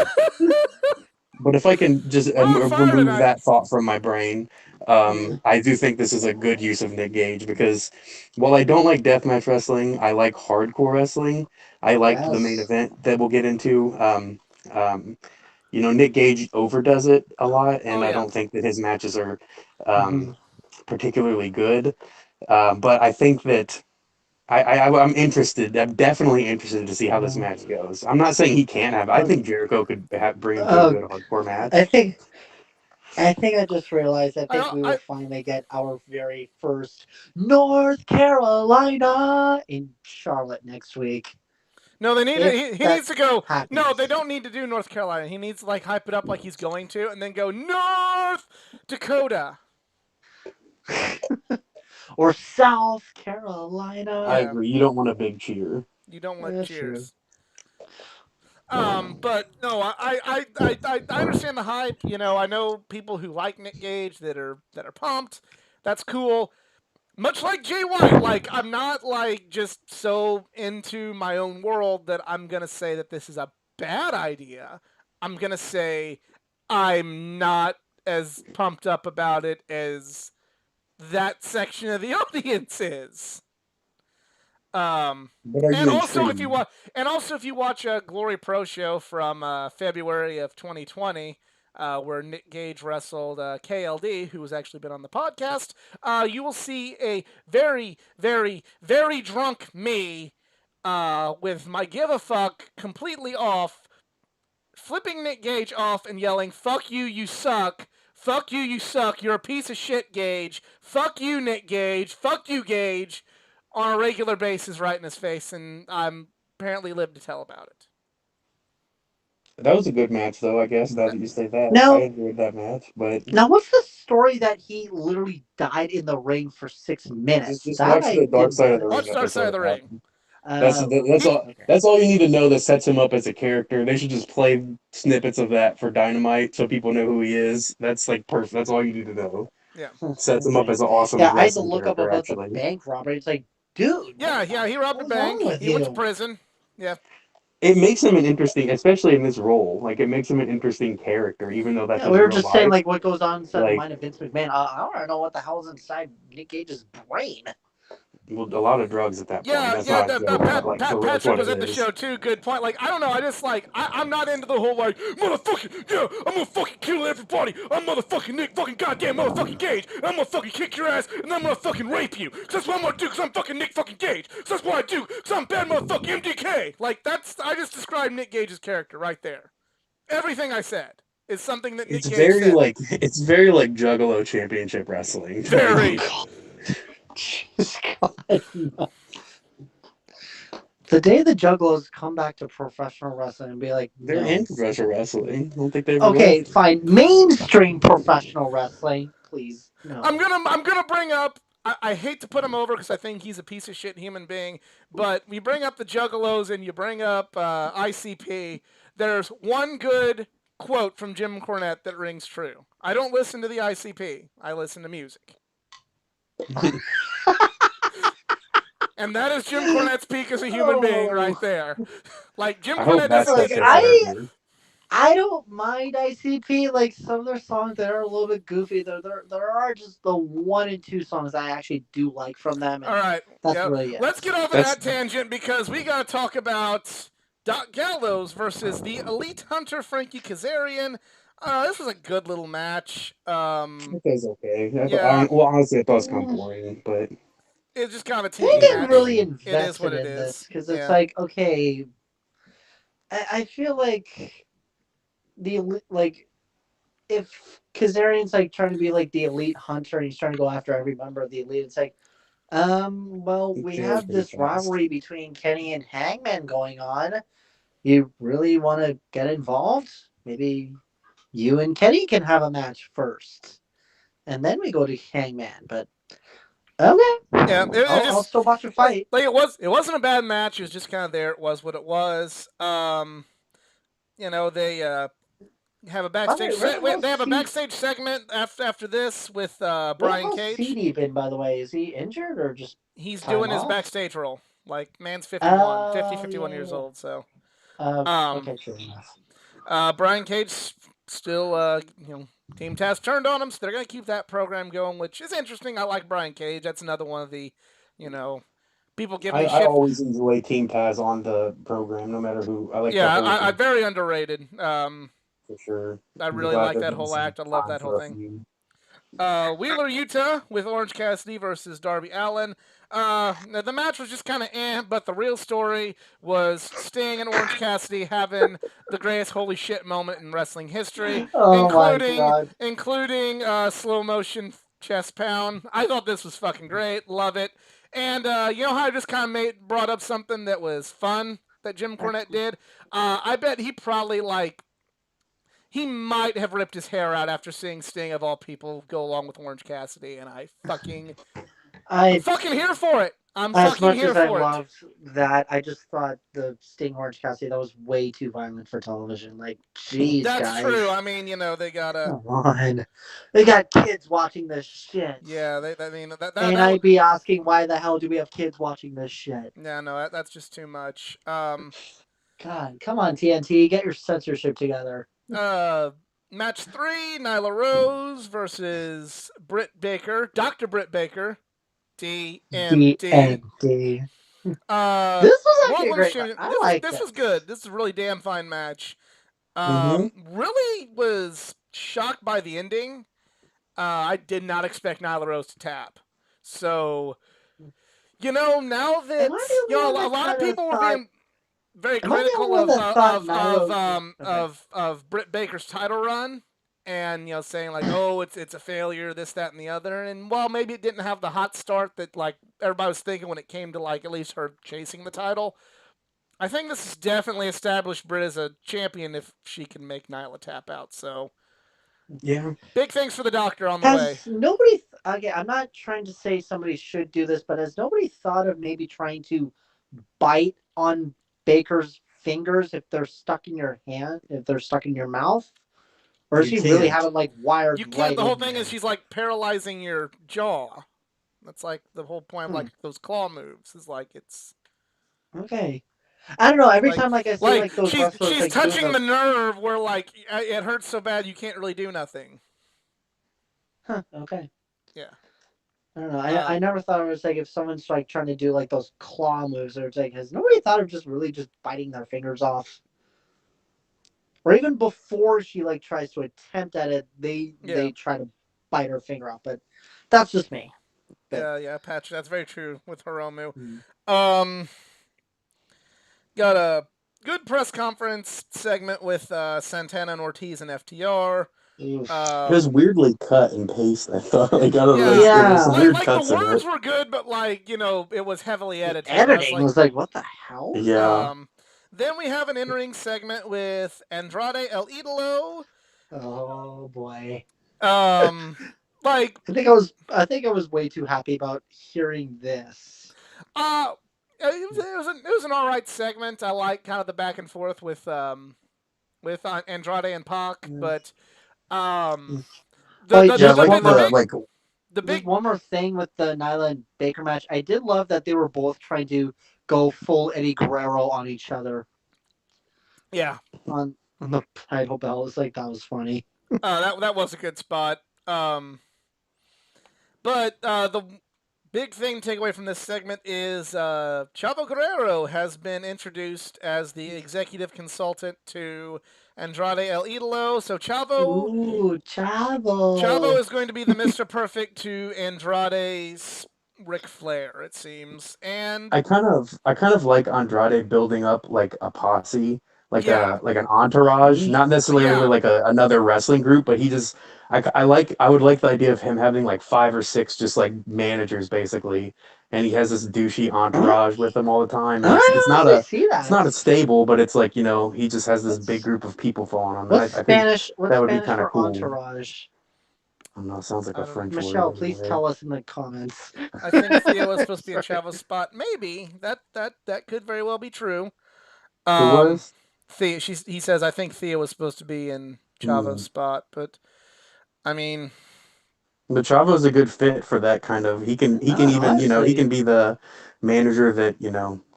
But if I can just On fire remove tonight. that thought from my brain, I do think this is a good use of Nick Gage because while I don't like deathmatch wrestling, I like hardcore wrestling. I liked the main Yes. event that we'll get into. Um, Nick Gage overdoes it a lot, Oh and I yeah. don't think that his matches are um, Mhm. particularly good. But I think that I'm interested. I'm definitely interested to see how this match goes. I'm not saying he can't have. I Um, think Jericho could bring him to a uh, good hardcore I match. think I just realized I think I, we will I finally get our very first North Carolina in Charlotte next week. no, they need to, If he that needs to go. No, happens. they don't need to do North Carolina. He needs to like hype it up like he's going to, and then go North Dakota. Or South I Carolina. Yeah, agree. You don't want a big cheer. you don't want That's true. cheers. But no, I understand the hype. You know, I know people who like Nick Gage that are pumped. That's cool. Much like Jay White, like I'm not like just so into my own world that I'm gonna say that this is a bad idea. I'm gonna say I'm not as pumped up about it as that section of the audience is. Um, But are and you also if you intrigued? watch, if you watch a Glory Pro show from February of 2020, where Nick Gage wrestled KLD, who has actually been on the podcast, you will see a very, very, very drunk me with my give a fuck completely off, flipping Nick Gage off and yelling, "Fuck you, you suck! Fuck you, you suck! You're a piece of shit, Gage! Fuck you, Nick Gage! Fuck you, Gage!" on a regular basis, right in his face, and I'm apparently lived to tell about it. That was a good match, though. I guess now that you say that, I Now, enjoyed that match. But what's the story that he literally died in the ring for 6 minutes? just That watch I the Dark didn't Side of the catch. Ring Watch Dark Side of episode. the Ring. That's He, all. Okay. That's all you need to know that sets him up as a character. They should just play snippets of that for Dynamite so people know who he is. That's like perfect. That's all you need to know. yeah, Sets him up Okay. as an awesome Yeah, I had to wrestling look up character, about the actually. bank robbery. It's like, dude, what yeah, the yeah. He robbed a hell is wrong bank. with He went to you? prison. Yeah, It makes him an interesting, especially in this role. Like it makes him an interesting character, even though that's Yeah, we his were real just saying life. like what goes on inside the Like mind of Vince McMahon. I want to know what the hell's inside Nick Gage's brain. a lot of drugs at that point. Yeah, That's yeah. not a joke, but like for real, that's Patrick what was it at the is. show too. Good point. Like I don't know. I just like I'm not into the whole like motherfucking yeah. I'm gonna fucking kill everybody. I'm motherfucking Nick fucking goddamn motherfucking Cage. I'm gonna fucking kick your ass and I'm gonna fucking rape you. 'Cause that's what I'm gonna do. 'Cause I'm fucking Nick fucking Cage. 'Cause that's what I do. 'Cause I'm bad motherfucking MDK. Like that's I just described Nick Gage's character right there. Everything I said is something that Nick Gage said. It's very like Juggalo Championship Wrestling. Very. Jesus God, no. The day the Juggalos come back to professional wrestling and be like, They're no. in professional wrestling. I don't think they ever Okay, left. fine. Mainstream professional wrestling, please. No. I'm gonna bring up. I hate to put him over because I think he's a piece of shit human being. But you bring up the Juggalos and you bring up ICP. There's one good quote from Jim Cornette that rings true. I don't listen to the ICP. I listen to music. And that is Jim Cornette's peak as a human being right there. Like Jim I hope Cornette that's doesn't the get character. I don't mind ICP. Like some of their songs that are a little bit goofy. There are just the 1 and 2 songs I actually do like from them. All right. That's Yep. really it. Let's get off of that tangent because we got to talk about Doc Gallows versus the Elite Hunter Frankie Kazarian. This was a good little match. It was okay. Yeah. Well, honestly, I thought it was kind of boring, but It's just kind of a They TV didn't match. really It is invest what it in this is. because it's like, okay, I feel like if Kazarian's like trying to be like the elite hunter and he's trying to go after every member of the elite, it's like, well, we feels have pretty this fast. rivalry between Kenny and Hangman going on. You really want to get involved? Maybe you and Kenny can have a match first, and then we go to Hangman. But okay, Yeah, I'll still watch a fight. Like it wasn't a bad match. It was just kind of there. It was what it was. They have a backstage. They have a backstage segment after this with Brian Cage. Where's CD been, by the way? Is he injured or just? He's time doing his off? backtage role. Like man's 51, 51 yeah, years yeah. old. So Okay, sure enough. Brian Cage still, Team Taz turned on him, so they're gonna keep that program going, which is interesting. I like Brian Cage. That's another one of the, people give me I shit. always enjoy Team Taz on the program, no matter who. I like. Yeah, the whole I thing, very underrated. for sure. I I'm really glad like they're that doing whole some act. I love time that for whole a thing. feud. Wheeler, Utah with Orange Cassidy versus Darby Allin. The match was just kind of but the real story was Sting and Orange Cassidy having the greatest holy shit moment in wrestling history, Oh my God. including slow motion chest pound. I thought this was fucking great. Love it. And you know how I just kind of brought up something that was fun that Jim Cornette did? I bet he probably he might have ripped his hair out after seeing Sting of all people go along with Orange Cassidy, and I'm fucking here for it. I'm As fucking much here as I for it. loved that, I just thought the Sting Orange Cassidy, that was way too violent for television. Like, jeez, That's guys. true. I mean, they gotta. Come on. They got kids watching this shit. Yeah, and I'd be asking, why the hell do we have kids watching this shit? Yeah, no, that's just too much. God, come on, TNT, get your censorship together. Match 3, Nyla Rose versus Britt Baker, Dr. Britt Baker, DMD. DMD. This was actually a great match. This was good. This is a really damn fine match. Mm-hmm. Really was shocked by the ending. I did not expect Nyla Rose to tap. So, now that a lot of people were being very critical of Britt Baker's title run, and saying like, oh, it's a failure, this, that, and the other, and well, maybe it didn't have the hot start that like everybody was thinking when it came to like at least her chasing the title. I think this has definitely established Britt as a champion if she can make Nyla tap out. So, yeah, big things for the Doctor on the way. Nobody, again, I'm not trying to say somebody should do this, but has nobody thought of maybe trying to bite on Baker's fingers if they're stuck in your hand, if they're stuck in your mouth? Or does she really have it like wired? You can't. The whole thing is she's like paralyzing your jaw. That's like the whole point of like those claw moves. Is like it's okay. I don't know. Every time, I see like those wrestlers, she's touching the nerve where like it hurts so bad you can't really do nothing. Huh. Okay. Yeah. I don't know. I never thought it was like if someone's like trying to do like those claw moves, or it's like has nobody thought of just really just biting their fingers off, or even before she like tries to attempt at it, they try to bite her finger off. But that's just me. But, Yeah, Patrick, that's very true with Hiromu. mm. Um, got a good press conference segment with Santana and Ortiz and FTR. Oof. It was weirdly cut and paste. I thought, like, I don't know, Yeah, there was some Yeah. weird like cuts the in words it. were good, but like it was heavily edited. I was Editing like, was like, what the hell? Yeah, then we have an in-ring segment with Andrade El Idolo. Oh boy. Like I think I was way too happy about hearing this. it was an all right segment. I like kind of the back and forth with Andrade and Pac, but Oh, yeah, I just like one more. the Just big one more thing with the Nyla and Baker match. I did love that they were both trying to go full Eddie Guerrero on each other yeah on the title belt. It's like that was funny. that was a good spot. But the big thing to take away from this segment is Chavo Guerrero has been introduced as the executive consultant to Andrade El Idolo. So Ooh, Chavo Chavo. is going to be the Mr. Perfect to Andrade's Ric Flair, it seems. And I kind of like Andrade building up like a posse, yeah, like an entourage, not necessarily yeah, like another wrestling group, but he just I would like the idea of him having like 5 or 6 just like managers basically, and he has this douchey Huh? entourage with him all the time, and I honestly see it's that. not a stable, but it's like he just has this big What's group of people following him, and what's I think Spanish? What's that would be Spanish kind of for cool. entourage? I don't know, it sounds like I a don't. French word Michelle, please anyway. tell us in the comments. I think Theo was supposed to be in Sorry. Chavo's spot. Maybe that could very well be true. Who was? He says I think Theo was supposed to be in Chavo's Hmm. spot, but I mean, But Chavo's a good fit for that kind of. He can even he Honestly. can be the manager that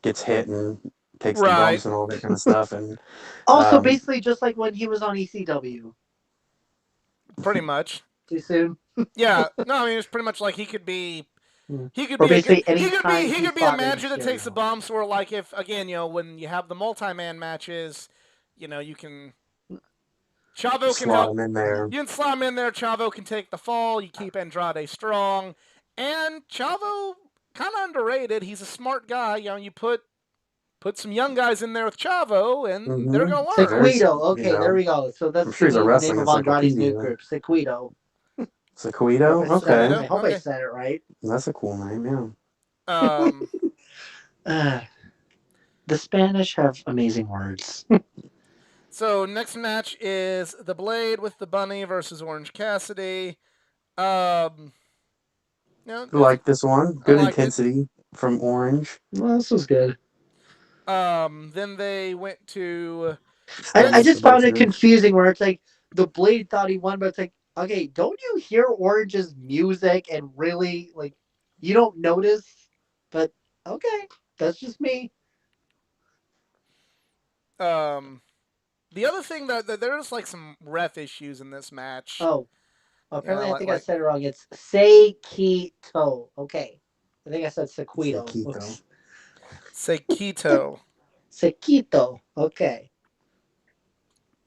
gets hit and takes the right, bumps and all that kind of stuff. And Also, um, basically, just like when he was on ECW. pretty much. Too soon. Yeah, no, I mean it's pretty much like he could Or be a good basically, any time he he could be a fought Rey manager that takes the Mysterio. bumps, or like if again when you have the multi-man matches, you can Chavo can slot help. him in there. You can slot him in there. Chavo can take the fall. You keep Andrade strong, and Chavo kind of underrated. He's a smart guy. You put some young guys in there with Chavo, and they're Hmm. gonna learn. There's Sequido. Okay, there we go. So I'm that's sure gonna he's a be the name wrestling of Andrade's new encyclopedia. group. Sequido. Sequido. Okay, Sequido. I hope I Okay. said it right. that's a cool name. Yeah. Um, Uh, the Spanish have amazing words. so next match is the Blade with the Bunny versus Orange Cassidy. Um, I like this one. I Good liked it. intensity from Orange. Well, this was good. Then they went to I Stand next. just found it seductive. confusing where it's like the Blade thought he won, but it's like, okay, don't you hear Orange's music and really like you don't notice? But okay, that's just me. The other thing that there's like some ref issues in this match. Oh, apparently I think I Like said it wrong. It's Seikito. Okay, I think I said Sequito. Sequito. Sequito, Sequito. Okay,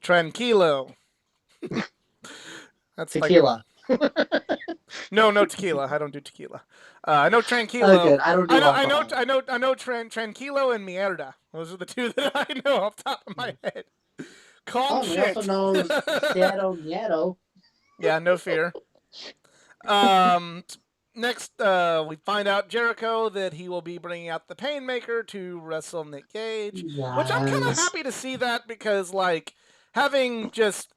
Tranquilo. That's tequila. no tequila. I don't do tequila. I know Tranquilo. Oh, good. I don't do alcohol. I know Tranquilo and Mierda. Those are the two that I know off the top of my head. Calm Oh, we shit. also know Shadow Nieto. Yeah, no fear. Next, we find out Jericho that he will be bringing out the Painmaker to wrestle Nick Gage, which I'm kind of Yes. happy to see that because like having just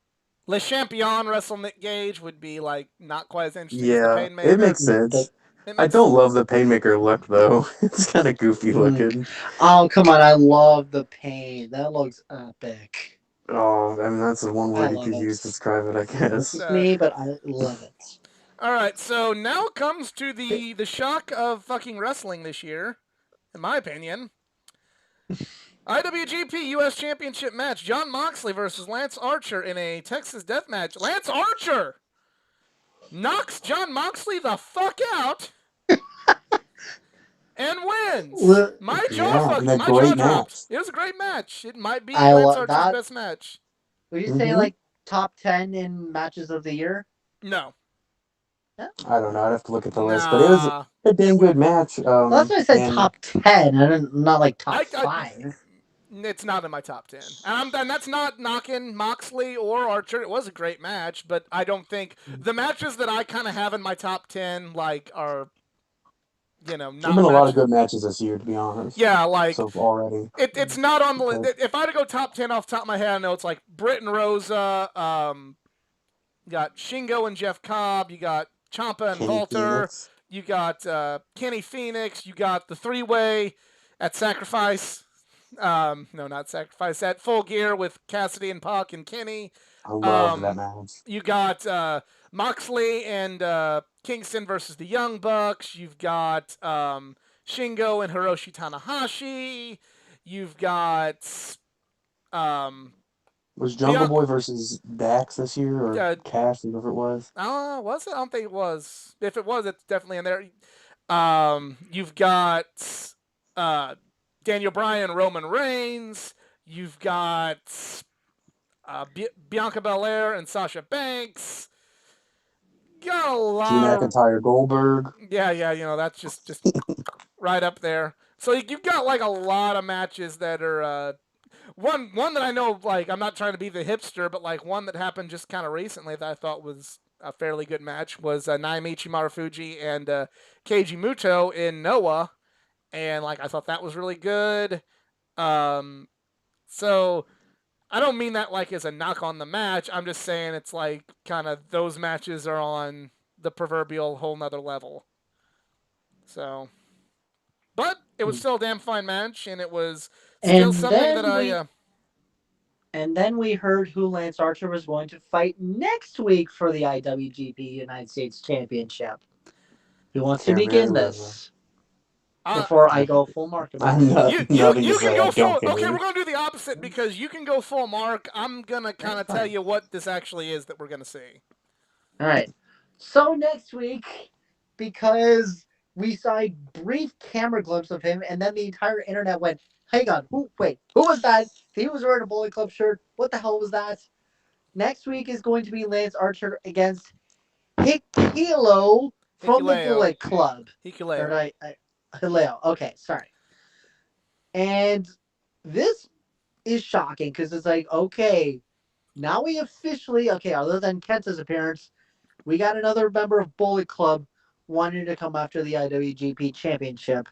Le Champion wrestle Nick Gage would be like not quite as interesting as the Yeah, Painmaker. it makes sense. I don't love the Painmaker look though. It's kind of goofy looking. Oh, come on. I love the pain. That looks epic. Oh, I mean that's the one I word you love could it. use to describe it, I This guess. is me, but I love it. All right, so now comes to the shock of fucking wrestling this year, in my opinion. IWGP US Championship match: Jon Moxley versus Lance Archer in a Texas Death Match. Lance Archer knocks Jon Moxley the fuck out. and wins. Li- My Yeah, and a jaw great dropped. match. It was a great match. It might be I Lance love Archer's that. best match. Would you say Hmm. like top 10 in matches of the year? No, I don't know. I'd have to look at the list, but it was nah. a damn good match. Well, that's why I said And top 10. I didn't, not like top I 5. it's not in my top 10. And that's not knocking Moxley or Archer. It was a great match, but I don't think the matches that I kind of have in my top 10 like are there've not been a lot of matches. good matches this year, to be honest. Yeah, like So already. it's not on the Okay. list. If I had to go top 10 off the top of my head, I know it's like Britt and Rosa, you got Shingo and Jeff Cobb, you got Ciampa and Kenny Walter, Phoenix. you got Kenny Phoenix, you got the three-way at Sacrifice. No, not Sacrifice. At Full Gear with Cassidy and Pac and Kenny. I loved that match. You got Moxley and Kingston versus the Young Bucks. You've got Shingo and Hiroshi Tanahashi. You've got Was Jungle Bianca. Boy versus Dax this year, or Cash, whoever it was? Was it? I don't think it was. If it was, it's definitely in there. You've got Daniel Bryan, Roman Reigns. You've got Bianca Belair and Sasha Banks. Got a lot. Drew McIntyre, Goldberg. Yeah. That's just right up there. So you've got like a lot of matches that are one that I know. Like I'm not trying to be the hipster, but like one that happened just kind of recently that I thought was a fairly good match was Naomichi Marufuji and Keiji Muto in Noah, and like I thought that was really good. So I don't mean that like as a knock on the match. I'm just saying it's like kind of those matches are on the proverbial whole nother level. So, but it was still a damn fine match, and it was still And something then that I. And then we heard who Lance Archer was going to fight next week for the IWGP United States Championship. Who wants to Can't begin remember. this? Before I go full mark about I'm it. nothing You to can say. go I full. don't care. Okay, we're gonna do the opposite because you can go full mark. I'm gonna kind of That's tell fine. you what this actually is that we're gonna see. All right. So next week, because we saw a brief camera glimpse of him, and then the entire internet went, "Hang on, who was that? He was wearing a Bullet Club shirt. What the hell was that?" Next week is going to be Lance Archer against Hikilo from the Hikuleo. Bullet Club. Or Hikuleo. Hileo. Okay, sorry. And this is shocking because it's like, okay, now we officially, okay, other than Kenta's appearance, we got another member of Bullet Club wanting to come after the IWGP Championship.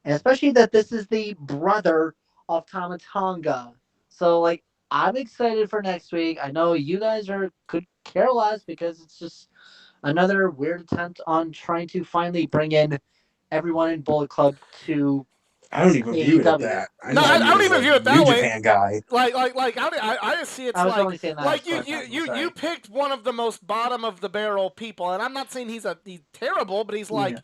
And especially that this is the brother of Tama Tonga. So, like, I'm excited for next week. I know you guys could care less because it's just another weird attempt on trying to finally bring in everyone in Bullet Club to I don't even view it as AEW. that. No, I don't even view it that New way. Japan guy. I just see it's I was like only saying that like as far as I'm you sorry. picked one of the most bottom of the barrel people, and I'm not saying he's terrible, but he's like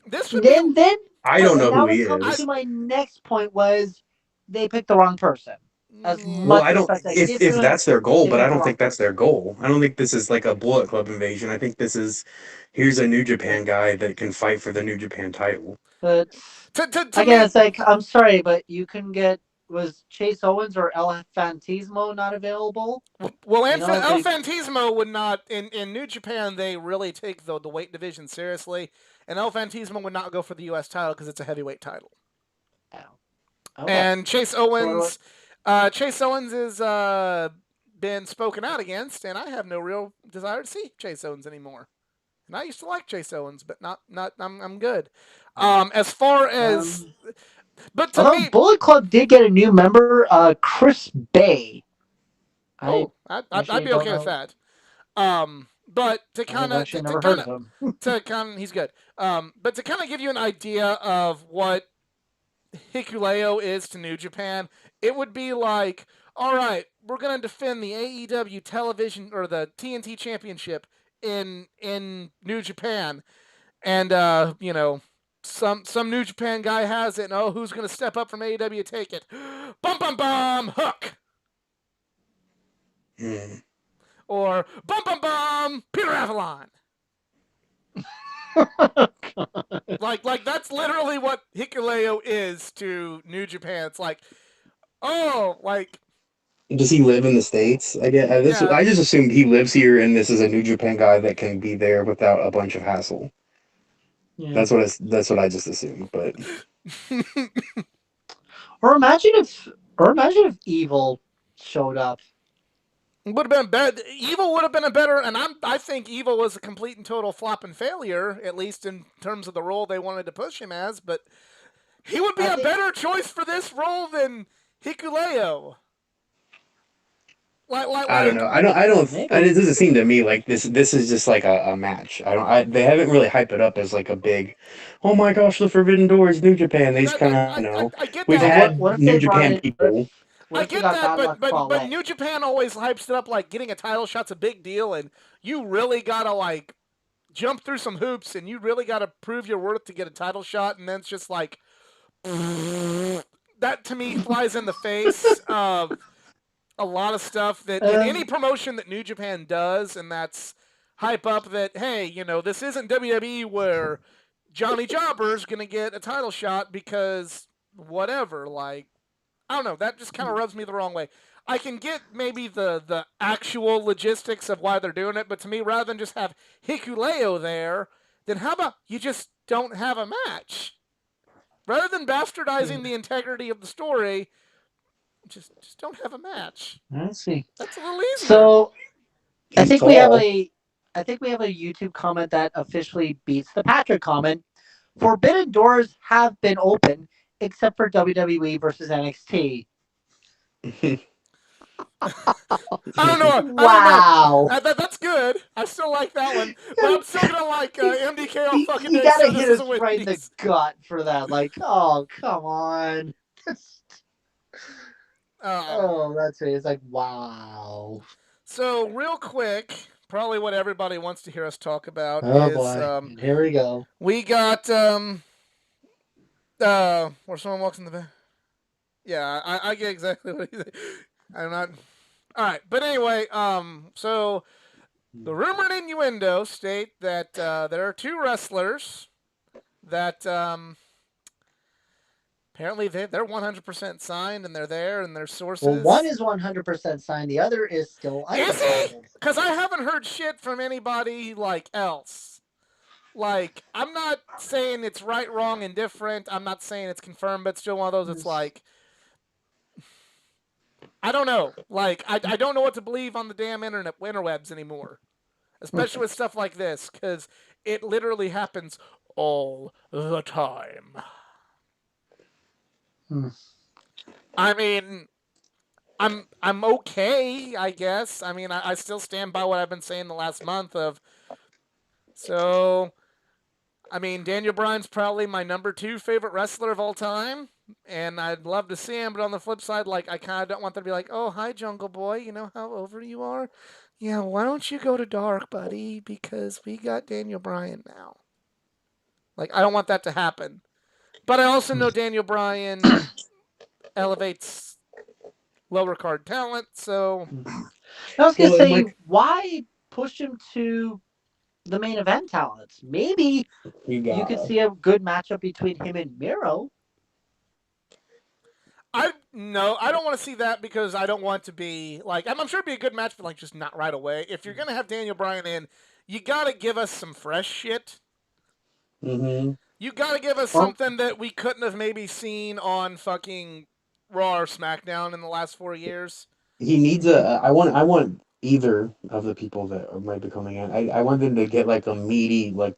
this would Then I don't know now who he it comes is. to my next point was they picked the wrong person. As Yeah. Well, much I don't. respect I give If to him, that's their goal, they but I picked the don't wrong think that's their person. goal. I don't think this is like a Bullet Club invasion. I think this is here's a New Japan guy that can fight for the New Japan title. But to again, me, it's like I'm sorry, but you can get was Chase Owens or El Fantasmo not available? well, You know, El they, Fantasmo would not in New Japan. They really take the weight division seriously, and El Fantasmo would not go for the U.S. title because it's a heavyweight title. okay. And Chase Owens, Chase Owens is been spoken out against, and I have no real desire to see Chase Owens anymore. And I used to like Chase Owens, but not. I'm good. As far as, but to although me, Bullet Club did get a new member, Chris Bay. I'd actually be don't okay with know. that. But to kind I've of actually never heard of him. he's good. But to kind of give you an idea of what Hikuleo is to New Japan, it would be like, all right, we're gonna defend the AEW television or the TNT championship in New Japan, and some New Japan guy has it, and oh, who's gonna step up from AEW to take it? Bum bum bum Hook. Or bum bum bum Peter Avalon. Like that's literally what Hikuleo is to New Japan. It's like, oh, like Does he live in the States? yeah, I just assumed he lives here and this is a New Japan guy that can be there without a bunch of hassle. Yeah. That's what I just assumed. But Or imagine if Evil showed up. would have been better. Evil would have been a better, and I think Evil was a complete and total flop and failure, at least in terms of the role they wanted to push him as. But he would be I a think- better choice for this role than Hikuleo. I don't know. I don't. Maybe. It doesn't seem to me like this is just like a match. I don't. They haven't really hyped it up as like a big. Oh my gosh, the Forbidden Door is New Japan. They just kind of I get We've that. had What if New they brought Japan in- people. What I if we get got that, Bad but Luck but Fale? New Japan always hypes it up like getting a title shot's a big deal, and you really gotta like jump through some hoops, and you really gotta prove your worth to get a title shot, and then it's just like that to me flies in the face of a lot of stuff that in any promotion that New Japan does, and that's hype up that hey, you know, this isn't WWE where Johnny Jobber's gonna get a title shot because whatever, like. I don't know. That just kind of rubs me the wrong way. I can get maybe the actual logistics of why they're doing it, but to me, rather than just have Hikuleo there, then how about you just don't have a match? Rather than bastardizing the integrity of the story, just don't have a match. Let's see. That's a little easier. So I He's think we have tall. a YouTube comment that officially beats the Patrick comment. Forbidden doors have been open except for WWE versus NXT. I don't know. Wow. That's good. I still like that one, but I'm still gonna like MDK all fucking You day. gotta So hit this us is a right in the Wendy's. gut for that. Like, oh, come on. Oh, that's it. It's like, wow. So real quick, probably what everybody wants to hear us talk about Oh is boy. Here we go. we got where someone walks in the back. Yeah, I get exactly what he's. I'm not. All right, but anyway, so the rumored innuendo state that there are two wrestlers that apparently they're 100% signed and they're there and their sources. Well, one is 100% signed. The other is still Is he? undecided. Because I haven't heard shit from anybody like else. Like, I'm not saying it's right, wrong, and different. I'm not saying it's confirmed, but it's still one of those. It's like, I don't know. Like, I don't know what to believe on the damn interwebs anymore, especially with stuff like this, because it literally happens all the time. I mean, I'm okay, I guess. I mean, I still stand by what I've been saying the last month of. So, I mean, Daniel Bryan's probably my number 2 favorite wrestler of all time, and I'd love to see him. But on the flip side, like, I kind of don't want them to be like, "Oh, hi, Jungle Boy. You know how over you are? Yeah, why don't you go to Dark, buddy? Because we got Daniel Bryan now." Like, I don't want that to happen. But I also know Daniel Bryan elevates lower card talent, so I was gonna Well, say, Mike- why push him to the main event talents? Maybe you could see a good matchup between him and Miro. I don't want to see that because I don't want to be like I'm sure it'd be a good match, but like just not right away. If you're gonna have Daniel Bryan in, you gotta give us some fresh shit. Mm-hmm. You gotta give us something that we couldn't have maybe seen on fucking Raw or SmackDown in the last 4 years. He needs a. I want either of the people that might be coming in. I want them to get like a meaty like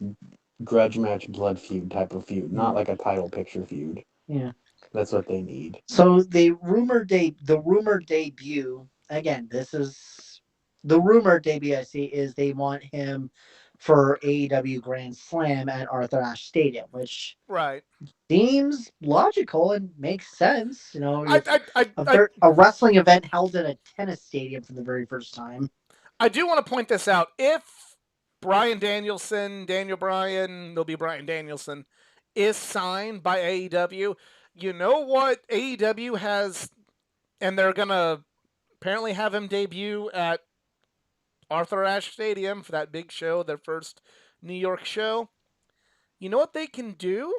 grudge match blood feud type of feud, not like a title picture feud. Yeah. That's what they need. So the rumor debut again. This is the rumor debut. I see is they want him for AEW Grand Slam at Arthur Ashe Stadium, which Right. seems logical and makes sense. You know, I a wrestling event held in a tennis stadium for the very first time. I do want to point this out. If Daniel Bryan, there'll be Bryan Danielson, is signed by AEW, you know what AEW has, and they're going to apparently have him debut at Arthur Ashe Stadium for that big show, their first New York show. You know what they can do?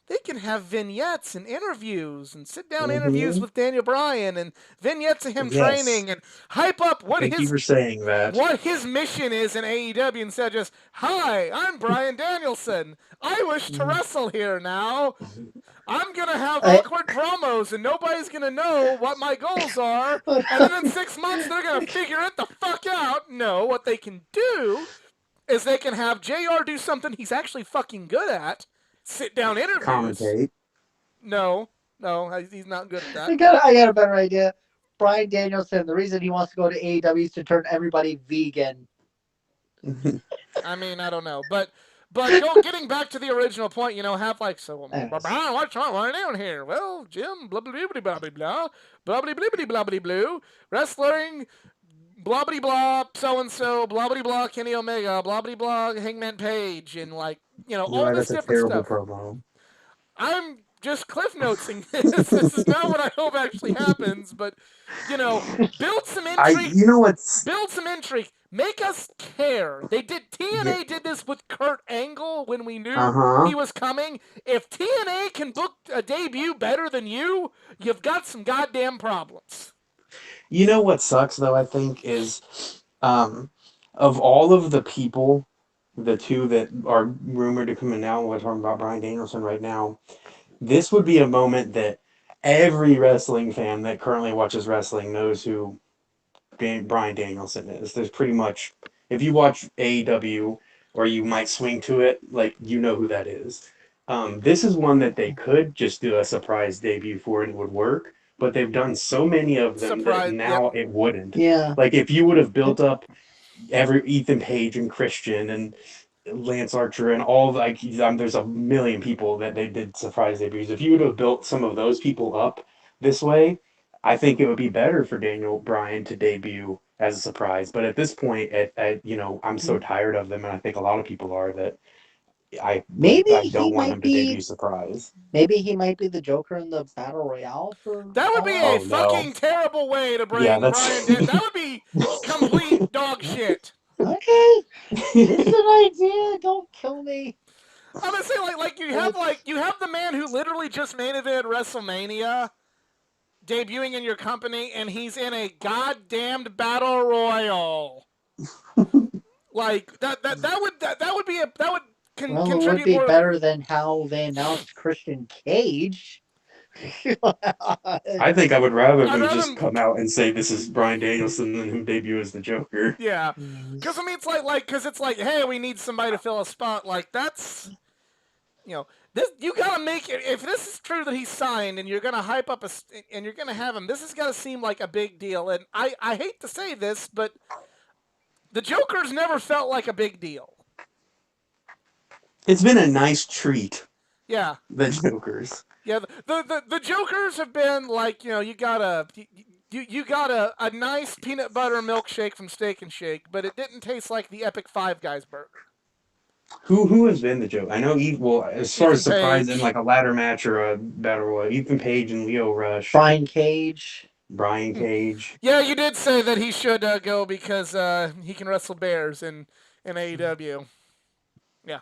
They can have vignettes and interviews and sit down interviews with Daniel Bryan and vignettes of him Yes. training and hype up Thank you for saying that. what his mission is in AEW instead of just, "Hi, I'm Bryan Danielson. I wish to wrestle here now. I'm going to have awkward promos and nobody's going to know what my goals are. And then in 6 months, they're going to figure it the fuck out." No, what they can do is they can have JR do something he's actually fucking good at. Sit down interviews. Commentate. No, he's not good at that. I got a better idea. Bryan Danielson, the reason he wants to go to AEW is to turn everybody vegan. I mean, I don't know, but getting back to the original point, have like, so Brian, what are you doing here? Well, Jim, blah blah blah blah blah blah blah blah blah blah blah blah, wrestling, blah blah blah, so and so, blah blah blah, Kenny Omega, blah blah blah, Hangman Page, and like, all this different stuff. Promo. I'm just cliff notesing this. This is not what I hope actually happens, but build some intrigue. Build some intrigue. Make us care. TNA did this with Kurt Angle when we knew he was coming. If TNA can book a debut better than you've got some goddamn problems. You know what sucks though, I think, is of all of the people, the two that are rumored to come in now, we're talking about Bryan Danielson right now, this would be a moment that every wrestling fan that currently watches wrestling knows who Bryan Danielson is. There's pretty much, if you watch AEW, or you might swing to it, like, you know who that is. This is one that they could just do a surprise debut for and it would work, but they've done so many of them that now it wouldn't. Yeah. Like, if you would have built up every Ethan Page and Christian and Lance Archer and all, like, there's a million people that they did surprise debuts. If you would have built some of those people up this way, I think it would be better for Daniel Bryan to debut as a surprise. But at this point, I'm so tired of them, and I think a lot of people are, that I don't want him to debut surprise. Maybe he might be the Joker in the Battle Royale for. That would be a fucking terrible way to bring Bryan. That would be complete dog shit. Okay, it's an idea. Don't kill me. I'm gonna say you have the man who literally just main evented WrestleMania, debuting in your company, and he's in a goddamned battle royal. Like that would contribute. It would be better than how they announced Christian Cage. I think I would rather them just come out and say this is Bryan Danielson than him debut as the Joker. Yeah, because I mean it's like, hey, we need somebody to fill a spot. Like, that's, this, you gotta make it. If this is true that he's signed and you're gonna hype up and you're gonna have him, this has got to seem like a big deal. And I hate to say this, but the Joker's never felt like a big deal. It's been a nice treat. Yeah. The Jokers. Yeah, the Jokers have been like, you got a nice peanut butter milkshake from Steak and Shake, but it didn't taste like the epic Five Guys burger. Who has been the Joker? I know as far as surprise in like a ladder match or a battle royal, Ethan Page and Lio Rush. Brian Cage. Yeah, you did say that he should go because he can wrestle bears in AEW. Yeah.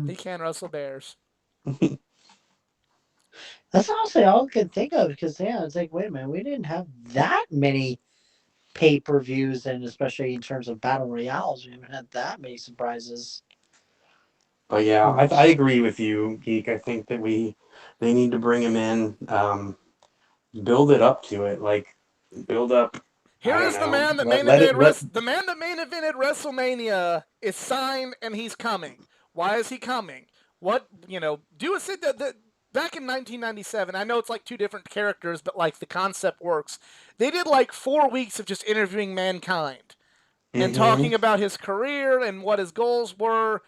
He can wrestle bears. That's honestly all I could think of, because it's like, wait a minute, we didn't have that many pay-per-views, and especially in terms of battle royales, we haven't had that many surprises. But yeah, I agree with you, Geek. I think that they need to bring him in, build it up to it, like build up. Here is the man that main evented WrestleMania is signed and he's coming. Why is he coming? What, do a sit that. Back in 1997, I know it's like two different characters, but like the concept works. They did like 4 weeks of just interviewing Mankind and talking about his career and what his goals were,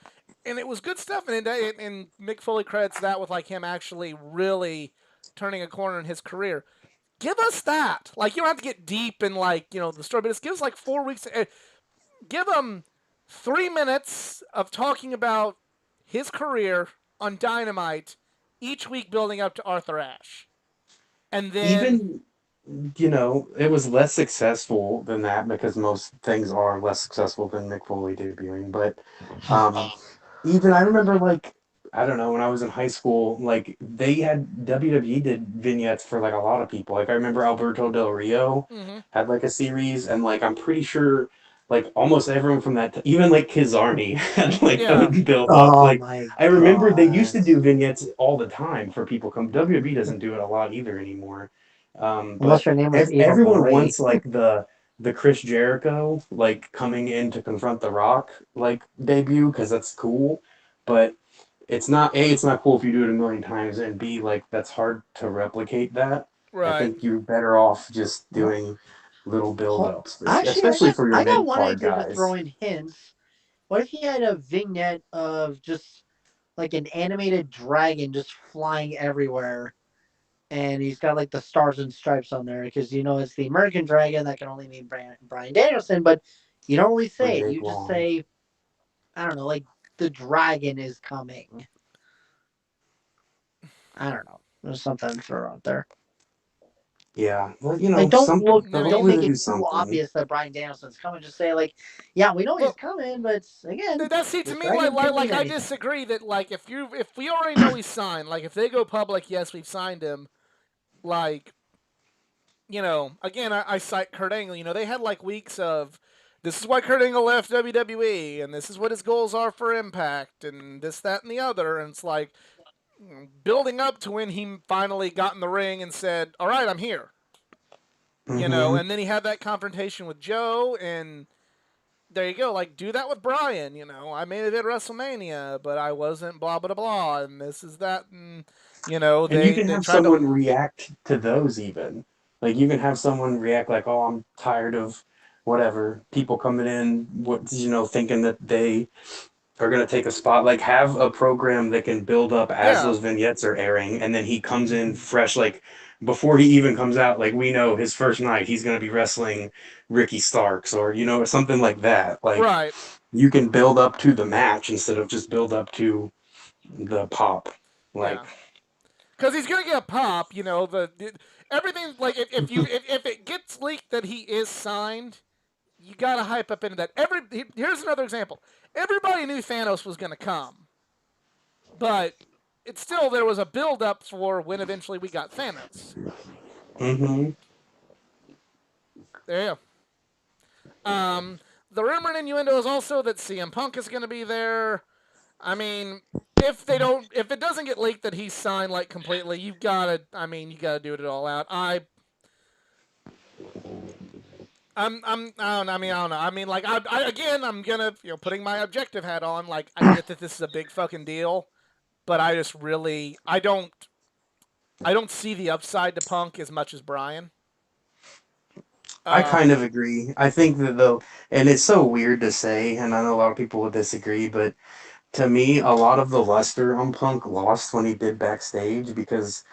and it was good stuff. And Mick Foley credits that with like him actually really turning a corner in his career. Give us that. Like, you don't have to get deep in like the story, but just give us like 4 weeks. Give him 3 minutes of talking about his career on Dynamite, each week building up to Arthur Ashe. And then... Even, it was less successful than that, because most things are less successful than Mick Foley debuting. But even I remember like I don't know when I was in high school, like they had WWE did vignettes for like a lot of people. Like I remember Alberto Del Rio Mm-hmm. had like a series, and like I'm pretty sure like almost everyone from that, even like Kizarni had like a Yeah. build up. Oh Like my I remember they used god. to do vignettes all the time for people come. WWE doesn't do it a lot either anymore. Unless But your name was Ava everyone Marie. wants like the Chris Jericho like coming in to confront The Rock like debut because that's cool, but it's not A, it's not cool if you do it a million times, and B, like that's hard to replicate that. I Right. think you're better off just Well, doing little build-ups, actually, especially for your I got one mid-card idea to throw guys. in hints. What if he had a vignette of just like an animated dragon just flying everywhere, and he's got like the stars and stripes on there because it's the American dragon that can only mean Brian Danielson, but you don't really For say it. Jake You just Long. say, I don't know, like the dragon is coming. I don't know. There's something to throw out there. Yeah, well, Like Maybe. don't make hopefully they it do too something. obvious that Brian Danielson's coming. Just say like, yeah, we know he's Well, coming, but again, that see to this me like dragon like can like mean I anything. disagree that like if we already know he's signed, like if they go public, yes, we've signed him. Like again, I cite Kurt Angle. They had like weeks of this is why Kurt Angle left WWE, and this is what his goals are for Impact, and this, that, and the other. And it's like building up to when he finally got in the ring and said, "All right, I'm here." Hmm. And then he had that confrontation with Joe, and there you go. Like, do that with Brian. I made it at WrestleMania, but I wasn't blah blah blah, and this is that, and And you they can they have tried to. someone react to those even. Like you can have someone react like, "Oh, I'm tired of whatever people coming in, thinking that they are going to take a spot. Like have a program that can build up as Yeah, those vignettes are airing, and then he comes in fresh. Like before he even comes out, like we know his first night he's going to be wrestling Ricky Starks or something like that. Like right. you can build up to the match instead of just build up to the pop. Like Yeah, because he's gonna get a pop. Everything like if it gets leaked that he is signed, you gotta hype up into that. Here's another example. Everybody knew Thanos was gonna come, but it's still there was a build up for when eventually we got Thanos. hmm There you go. The rumor and innuendo is also that CM Punk is gonna be there. I mean, if it doesn't get leaked that he's signed like completely, you gotta do it all out. I don't know. I don't know. Like, again, I'm gonna, putting my objective hat on. Like, I get that this is a big fucking deal, but I just really, I don't see the upside to Punk as much as Brian. I kind Um, of agree. I think that though, and it's so weird to say, and I know a lot of people will disagree, but to me, a lot of the luster on Punk lost when he did backstage because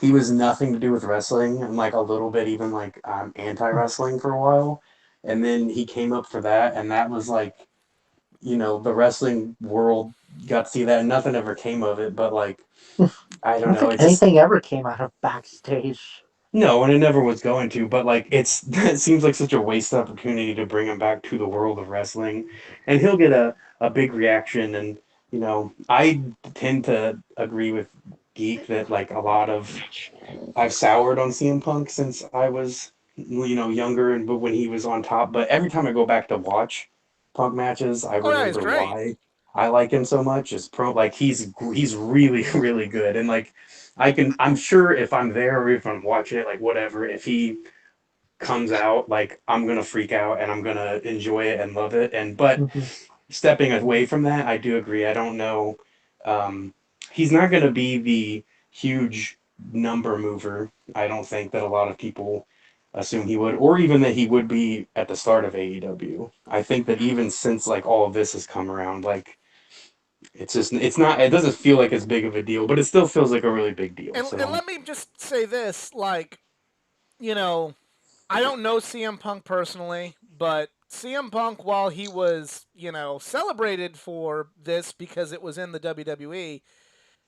he was nothing to do with wrestling and like a little bit even like anti wrestling for a while, and then he came up for that, and that was like the wrestling world got to see that, and nothing ever came of it. But like I I don't don't know, think it just anything ever came out of backstage. no, and it never was going to, but like it seems like such a waste opportunity to bring him back to the world of wrestling. And he'll get a big reaction and I tend to agree with Geek that like a lot of I've soured on CM Punk since I was younger and but when he was on top, but every time I go back to watch Punk matches, I oh yeah, he's remember great. why I like him so much. Is pro like he's really really good and like I'm sure if I'm there or if I'm watching it, like whatever, if he comes out, like I'm gonna freak out and I'm gonna enjoy it and love it. And but Mhm. stepping away from that, I do agree. I don't know. Um, he's not gonna be the huge number mover. I don't think that a lot of people assume he would, or even that he would be at the start of AEW. I think that even since like all of this has come around, like it doesn't feel like as big of a deal, but it still feels like a really big deal. And So let me just say this, like, you know, I don't know CM Punk personally, but CM Punk, while he was, celebrated for this because it was in the WWE,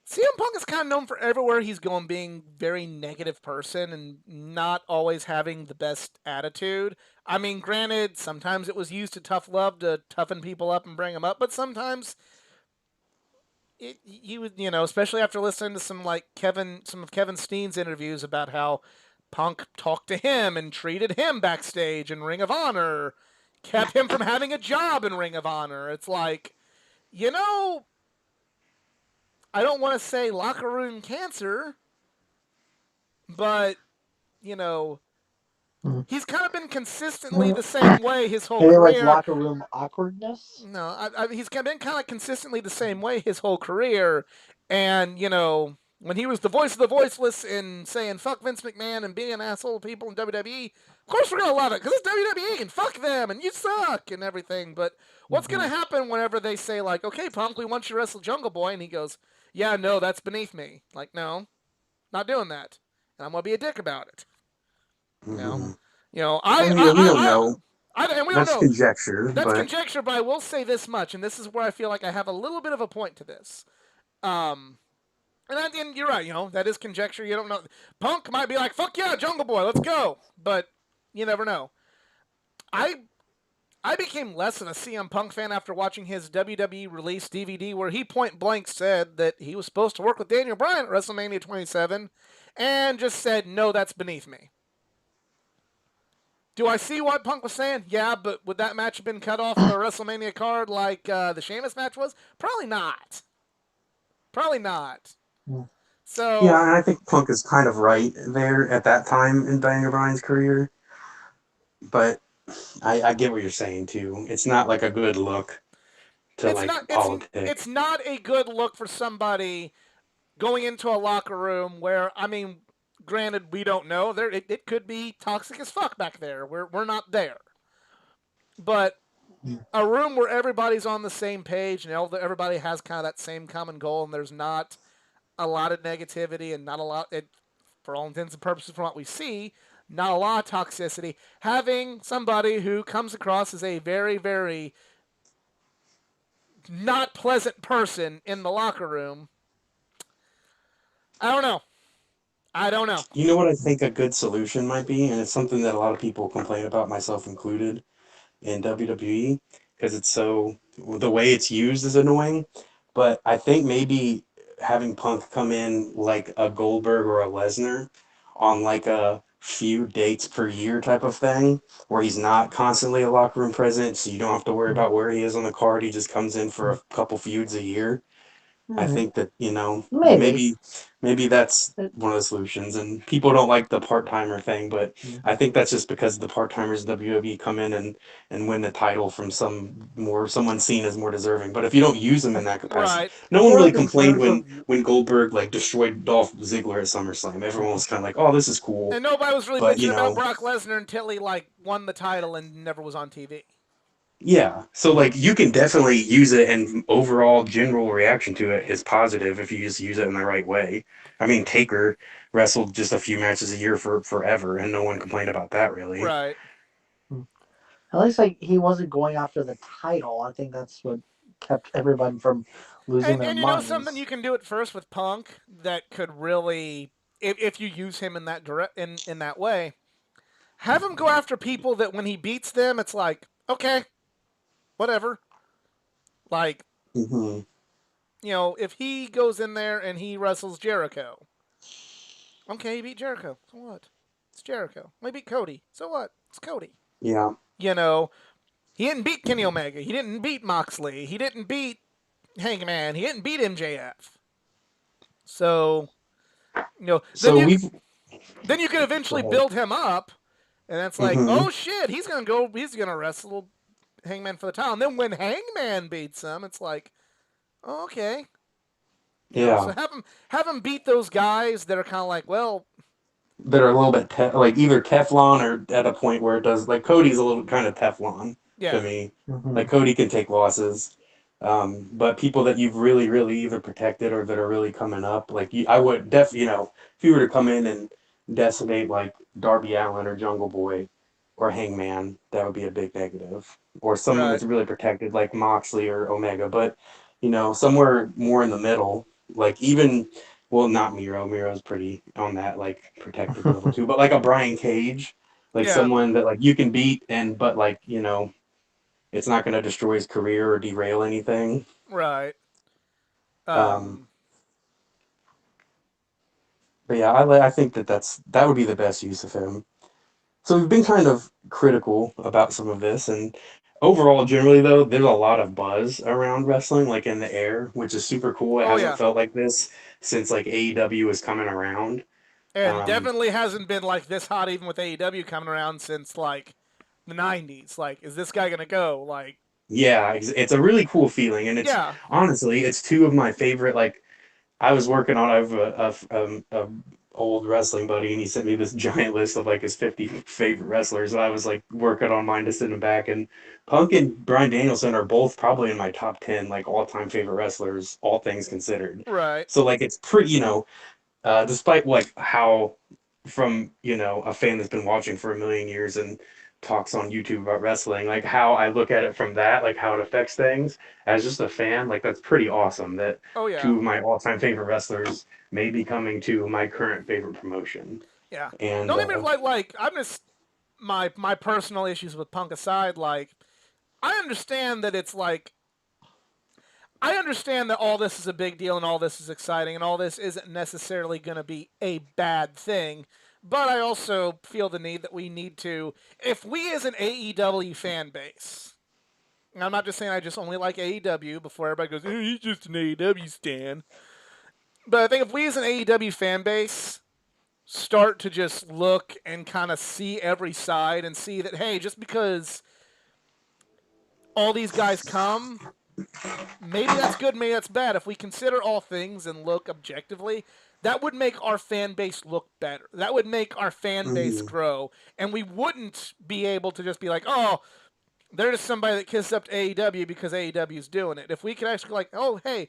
CM Punk is kind of known for everywhere he's going being very negative person and not always having the best attitude. I mean, granted, sometimes it was used to tough love to toughen people up and bring them up, but sometimes you would, especially after listening to some of Kevin Steen's interviews about how Punk talked to him and treated him backstage in Ring of Honor, kept him from having a job in Ring of Honor. It's like, you know, I don't want to say locker room cancer, but you know, he's kind of been consistently the same way his whole Maybe like career. locker room awkwardness. No, he's been kind of consistently the same way his whole career, and when he was the voice of the voiceless and saying fuck Vince McMahon and being an asshole to people in WWE, of course we're gonna love it because it's WWE and fuck them and you suck and everything. But what's gonna happen whenever they say like, okay, Punk, we want you to wrestle Jungle Boy, and he goes, yeah, no, that's beneath me. Like, no, not doing that, and I'm gonna be a dick about it. Mm-hmm. You know, we don't know. and we That's don't know. conjecture. That's but conjecture, but I will say this much, and this is where I feel like I have a little bit of a point to this. And you're right, that is conjecture. You don't know. Punk might be like, fuck yeah, Jungle Boy, let's go. But you never know. I became less of a CM Punk fan after watching his WWE release DVD where he point blank said that he was supposed to work with Daniel Bryan at WrestleMania 27 and just said, no, that's beneath me. Do I see what Punk was saying? Yeah, but would that match have been cut off the WrestleMania card like the Sheamus match was? Probably not. Probably not. So yeah, and I think Punk is kind of right there at that time in Daniel Bryan's career. But I get what you're saying too. It's not like a good look to politics. It's not a good look for somebody going into a locker room where, granted, we don't know. It could be toxic as fuck back there. We're not there. But a room where everybody's on the same page and everybody has kind of that same common goal, and there's not a lot of negativity and not a lot, for all intents and purposes, from what we see, not a lot of toxicity. Having somebody who comes across as a very, very not pleasant person in the locker room, I don't know. You know what I think a good solution might be, and it's something that a lot of people complain about, myself included, in WWE, because the way it's used is annoying. But I think maybe having Punk come in like a Goldberg or a Lesnar on like a few dates per year type of thing, where he's not constantly a locker room presence, so you don't have to worry about where he is on the card. He just comes in for a couple feuds a year. I think that, maybe that's one of the solutions. And people don't like the part-timer thing, but I think that's just because the part-timers in WWE come in and win the title from someone seen as more deserving. But if you don't use them in that capacity, Right. no one really complained when Goldberg like destroyed Dolph Ziggler at SummerSlam. Everyone was kind of like, "Oh, this is cool." And nobody was really But bitching about Brock Lesnar until he won the title and never was on TV. yeah, so like you can definitely use it, and overall general reaction to it is positive if you just use it in the right way. I mean, Taker wrestled just a few matches a year for forever, and no one complained about that really. Right. At least he wasn't going after the title. I think that's what kept everyone from losing their And you minds. know something, you can do it first with Punk that could really, if you use him in that in that way, have him go after people that when he beats them, it's like, okay, whatever. Like, if he goes in there and he wrestles Jericho, okay, he beat Jericho. So what? It's Jericho. He beat Cody. So what? It's Cody. Yeah. He didn't beat Kenny Omega. He didn't beat Moxley. He didn't beat Hangman. He didn't beat MJF. So, then you can eventually build him up, and that's like, oh shit, he's gonna wrestle Hangman for the title. And then when Hangman beats him, it's like, oh, okay. So have him beat those guys that are kind of like, well, that are a little bit like either Teflon or at a point where it does, like Cody's a little kind of Teflon to me. Like Cody can take losses, but people that you've really, really either protected or that are really coming up, like I would if you were to come in and decimate like Darby Allin or Jungle Boy or Hangman, that would be a big negative. Or someone that's really protected like Moxley or Omega, but somewhere more in the middle, like even. Well, not Miro. Miro's pretty on that like protected level too. But like a Brian Cage, like someone that like you can beat but like it's not going to destroy his career or derail anything. Right. Um, Um, but yeah, I think that would be the best use of him. So we've been kind of critical about some of this, and overall, generally though, there's a lot of buzz around wrestling, like in the air, which is super cool. It oh hasn't yeah, felt like this since like AEW is coming around. and Um, definitely hasn't been like this hot even with AEW coming around since like the '90s. Like, is this guy gonna go? Like, yeah, it's a really cool feeling, and it's yeah, honestly, it's two of my favorite. Like I was working on, I have a old wrestling buddy, and he sent me this giant list of like his 50 favorite wrestlers, and I was like working on mine to send him back. And Punk and Bryan Danielson are both probably in my top 10 like all time favorite wrestlers, all things considered. right. So like it's pretty, despite like how from a fan that's been watching for a million years and talks on YouTube about wrestling, like how I look at it from that, like how it affects things as just a fan, like that's pretty awesome that Oh yeah, two of my all-time favorite wrestlers may be coming to my current favorite promotion. yeah. And Don't get me like I'm just my personal issues with Punk aside. Like, I understand that it's like I understand that all this is a big deal and all this is exciting and all this isn't necessarily going to be a bad thing. But I also feel the need that we need to, if we as an AEW fan base, and I'm not just saying I just only like AEW before everybody goes, oh, he's just an AEW stan. But I think if we as an AEW fan base start to just look and kind of see every side and see that, hey, just because all these guys come, maybe that's good, maybe that's bad. If we consider all things and look objectively, that would make our fan base look better. That would make our fan base Mhm. grow. And we wouldn't be able to just be like, oh, they're just somebody that kissed up to AEW because AEW's doing it. If we could actually like, oh, hey,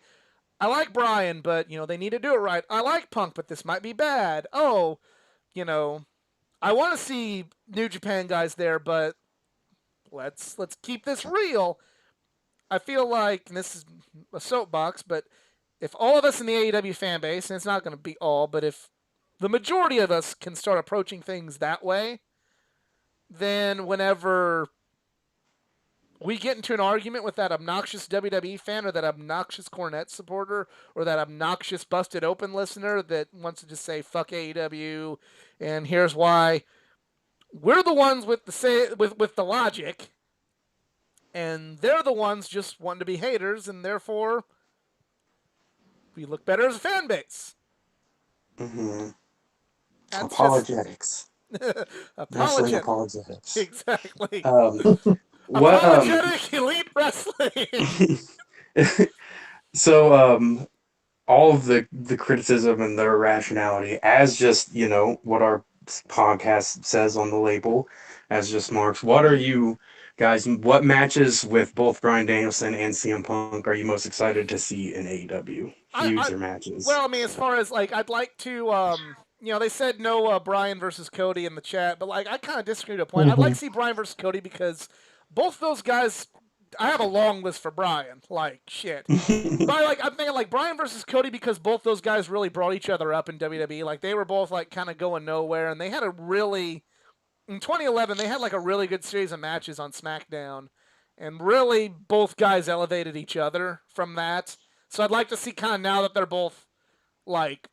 I like Bryan, but they need to do it right. I like Punk, but this might be bad. Oh, you know, I want to see New Japan guys there, but let's keep this real. I feel like, and this is a soapbox, but if all of us in the AEW fan base, and it's not going to be all, but if the majority of us can start approaching things that way, then whenever we get into an argument with that obnoxious WWE fan or that obnoxious Cornette supporter or that obnoxious Busted Open listener that wants to just say fuck AEW and here's why, we're the ones with the logic, and they're the ones just wanting to be haters, and therefore we look better as a fan base. Mhm. That's just Apologetics, wrestling apologetic. apologetics. Exactly. Um, what Apologetic elite wrestling. so all of the criticism and the irrationality as just what our podcast says on the label as just marks. What are you guys, what matches with both Bryan Danielson and CM Punk are you most excited to see in AEW, feuds I or matches? well, I mean, as far as like, I'd like to they said no Bryan versus Cody in the chat, but like I kind of disagree to a point. I'd like Mhm. to see Bryan versus Cody because both those guys. I have a long list for Bryan. Like shit. But I'm thinking like Bryan versus Cody because both those guys really brought each other up in WWE. Like they were both like kind of going nowhere, and they had a really in 2011 they had like a really good series of matches on SmackDown, and really both guys elevated each other from that. So I'd like to see kind of now that they're both like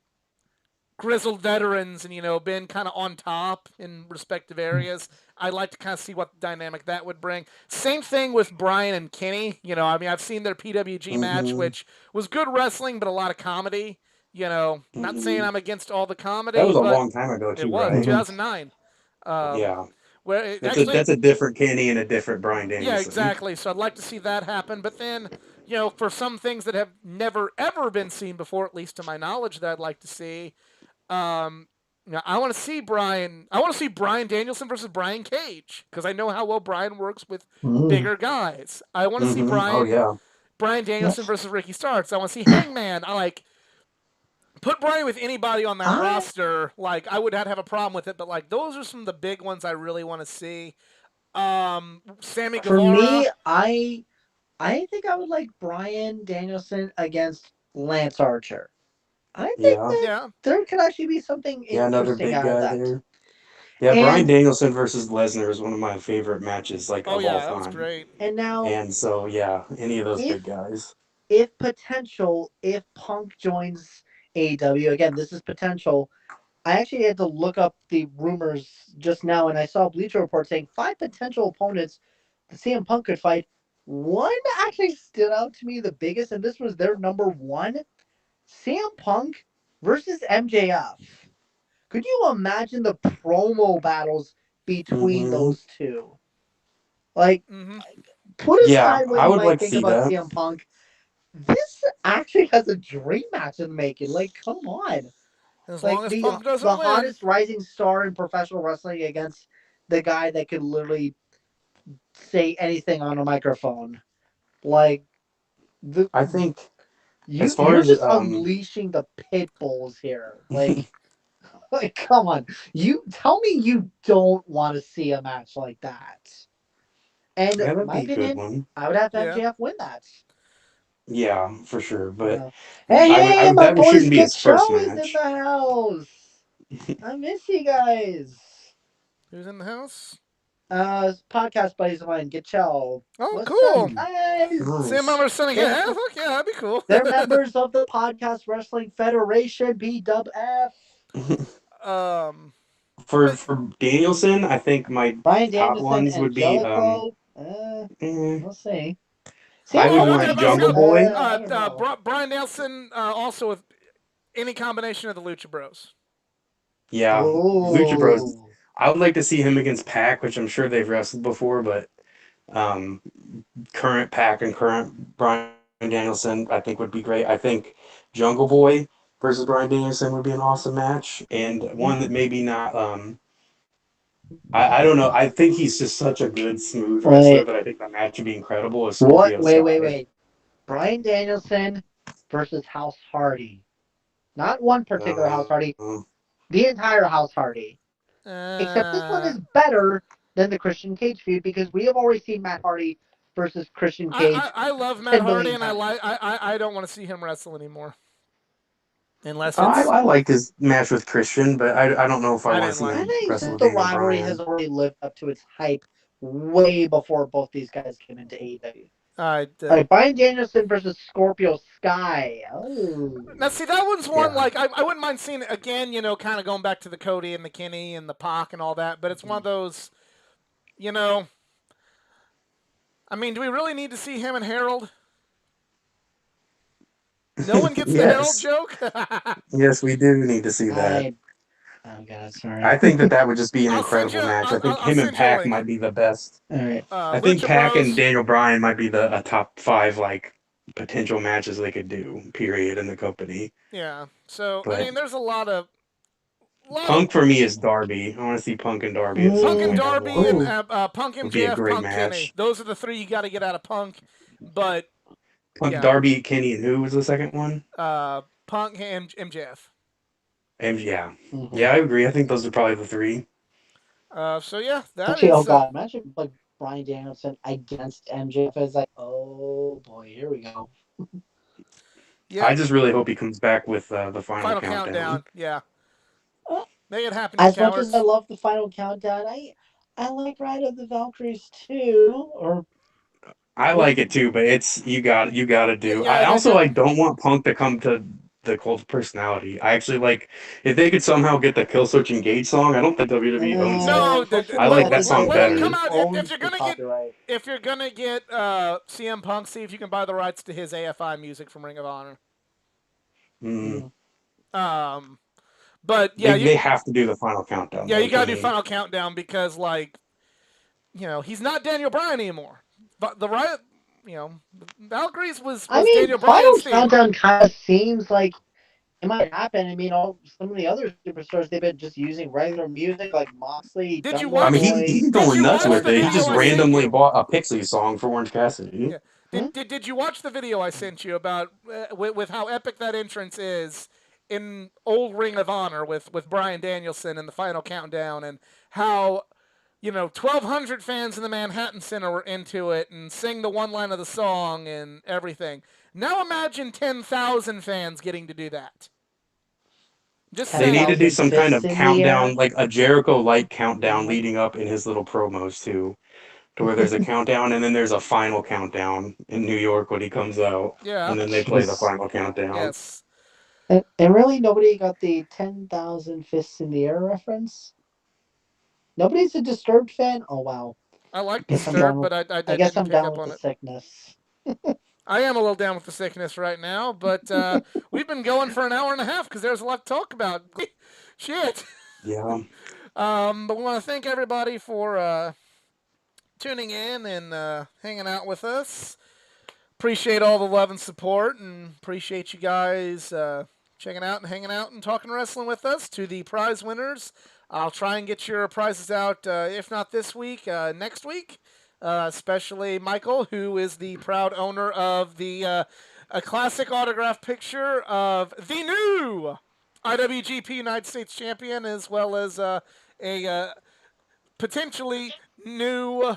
grizzled veterans and been kind of on top in respective areas. I'd like to kind of see what dynamic that would bring. Same thing with Bryan and Kenny. I mean, I've seen their PWG match, Hmm. which was good wrestling, but a lot of comedy. Not saying Hmm. I'm against all the That comedy, was a but long time ago it too, was right? Mhm. 2009. Um, Yeah, where it that's a actually, that's a different Kenny and a different Bryan yeah, Danielson. exactly. So I'd like to see that happen. But then, for some things that have never ever been seen before, at least to my knowledge, that I'd like to see. I want to see Bryan. I want to see Bryan Danielson versus Brian Cage because I know how well Bryan works with Mhm. bigger guys. I want to see Oh yeah. Brian Danielson versus Ricky Starks. I want to see Hangman. I like put Bryan with anybody on that I roster. Like I would not have a problem with it, but like those are some of the big ones I really want to see. Sammy For Guevara. me, I think I would like Bryan Danielson against Lance Archer. I think Yeah. that Yeah. there could actually be something Yeah, another interesting big out of guy that. there. Yeah, Bryan And Danielson versus Lesnar is one of my favorite matches, like Oh of all yeah, that was time. great. and now And so, yeah, any of those if big guys. if Punk joins AEW, again, this is potential. I actually had to look up the rumors just now, and I saw Bleacher Report saying 5 potential opponents that CM Punk could fight. One actually stood out to me the biggest, and this was their number one: CM Punk versus MJF. Could you imagine the promo battles between Mhm. those two? Like, Mm-hmm. put Yeah, aside what I you would might like to think see about that. CM Punk, this actually has a dream match in the making. Like, come on. As long Like as Punk the doesn't win. hottest rising star in professional wrestling against the guy that could literally say anything on a microphone. Like the I think as you far you're as just unleashing the pit bulls here. Like come on. You tell me you don't want to see a match like that. And yeah, in that'd my be a good opinion, one. I would have Yeah. MJF win that. Yeah, for sure. But Yeah. Hey, my that boy shouldn't be Skip his first Show is in match. the house. I miss you guys. Who's in the house? Podcast buddies of mine, Get Chow. Oh, What's up, cool. Hmm, guys? Same nice. member sending it. They're Yeah, fuck yeah, that'd be cool. they're members of the Podcast Wrestling Federation, BWF. um, For but for Danielson, I think my Brian top Danielson, ones would be Angelico. eh, We'll see. I CM would Punk want could let's do. Jungle go. Boy. I don't know. Brian Nelson also with any combination of the Lucha Bros. Yeah, Lucha Bros. Ooh. I would like to see him against Pac, which I'm sure they've wrestled before, but um, current Pac and current Brian Danielson, I think would be great. I think Jungle Boy versus Brian Danielson would be an awesome match, and one that maybe not. I don't know. I think he's just such a good, smooth wrestler Wait, that I think that match would be incredible. Is what? Scorpio Wait, wait, Sky. wait. Brian Danielson versus House Hardy. Not one particular House Hardy. Uh, The entire House Hardy. Except this one Uh, is better than the Christian Cage feud because we have already seen Matt Hardy versus Christian Cage I love Matt 10 Hardy, million and I times. like I don't want to see him wrestle anymore unless I, it's I liked his match with Christian, but I don't know if I I want to didn't see like. I him think wrestle with the Daniel rivalry has Bryan. already lived up to its hype way before both these guys came into AEW. I Like Brian Danielson versus Scorpio Sky. Oh. Now, see, that one's one Yeah. like I wouldn't mind seeing it again. Kind of going back to the Cody and the Kenny and the Pac and all that. But it's one of those, you know. I mean, do we really need to see him and Harold? No one gets the Harold Yes. joke. Yes, we do need to see that. Oh god, sorry. I think that would just be an I'll send you. incredible match. I think I'll him and send you a Pac link. might be the best. All right. I think Lucha Pac and Bros. Daniel Bryan might be a top 5 like potential matches they could do. Period in the company. Yeah. So I But mean, there's a lot of Punk for me is Darby. I want to see Punk and Darby at some Punk and point down the Darby and line. Ooh. Punk Would be a MJF, great Punk Kenny. match. Those are the three you got to get out of Punk. But Punk, yeah, Darby, Kenny, and who was the second one? Punk and MJF. And yeah, Mhm. yeah, I agree. I think those are probably the three. So yeah, that Actually, is. oh god, imagine like Brian Danielson against MJF is like, oh boy, here we go. Yeah. I just really hope he comes back with the final countdown. Yeah. Uh, Make it happen, you As much as cowards. I love the final countdown, I like Ride of the Valkyries too. Or I like it too, but it's you got to do. I Yeah. also like don't want Punk to come to the cult of personality. I actually like if they could somehow get the Killswitch Engage song. I don't think WWE owns that. No, unfortunately, I like that think song let it better. come WWE out. owns If you're the gonna get copyright. CM Punk, see if you can buy the rights to his AFI music from Ring of Honor. Mm. But yeah, They have to do the final countdown. yeah, Though, you gotta for do me. Final Countdown because he's not Daniel Bryan anymore. But the right, Valkyries was I mean, Daniel final Bryan's theme. countdown kind of seems like it might happen. I mean, some of the other superstars they've been just using regular music like Moxley, Did you Jungle I watch? mean, Boy. he's Did going you nuts watch with the it. He video just I sent randomly you? bought a Pixie song for Orange Cassidy. Yeah. Did you watch the video I sent you about with how epic that entrance is in old Ring of Honor with Brian Danielson and the Final Countdown and how 1,200 fans in the Manhattan Center were into it and sing the one line of the song and everything. Now imagine 10,000 fans getting to do that. Just They need to saying. do 10,000 some kind fists of in the air. countdown, like a Jericho like countdown Yeah. leading up in his little promos too. to where there's a countdown and then there's a final countdown in New York when he comes out, Yeah. and then they play the Jeez. final countdown. Yes. And really, nobody got the 10,000 fists in the air reference. Nobody's a Disturbed fan. Oh wow. I like Guess I'm Disturbed, down. but I I guess didn't I'm pick down up with on the it. sickness. I am a little down with the sickness right now, but we've been going for an hour and a half because there's a lot to talk about. Shit. Yeah. But we want to thank everybody for tuning in and hanging out with us. Appreciate all the love and support, and appreciate you guys checking out and hanging out and talking wrestling with us. To the prize winners, I'll try and get your prizes out, if not this week, next week. Especially Michael, who is the proud owner of a classic autograph picture of the new IWGP United States Champion, as well as a potentially new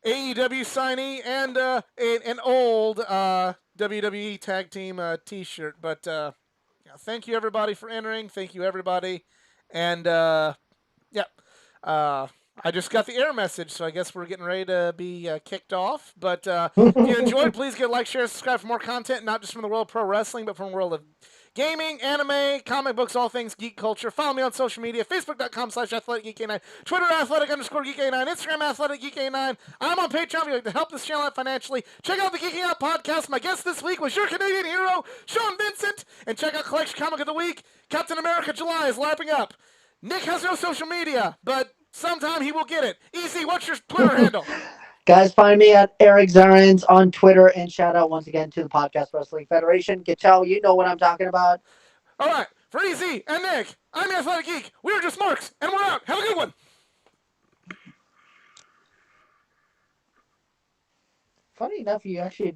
AEW signee and an old WWE Tag Team T-shirt. But thank you everybody for entering. Thank you everybody, and I just got the error message, so I guess we're getting ready to be kicked off. But if you enjoyed, please get a like, share, subscribe for more content, not just from the world of pro wrestling, but from the world of gaming, anime, comic books, all things geek culture. Follow me on social media, Facebook.com/AthleticGeekA9, Twitter @Athletic_Geek89, Instagram @AthleticGeekA9. I'm on Patreon if you'd like to help this channel out financially. Check out the Geeking Out podcast. My guest this week was your Canadian hero, Sean Vincent. And check out Collection Comic of the Week. Captain America July is lapping up. Nick has no social media, but sometime he will get it. Easy, what's your Twitter handle? Guys, find me at Eric Zarins on Twitter, and shout out once again to the Podcast Wrestling Federation. Gattel, you know what I'm talking about. All right, for Easy and Nick, I'm the Athletic Geek. We're just Marks, and we're out. Have a good one. Funny enough, you actually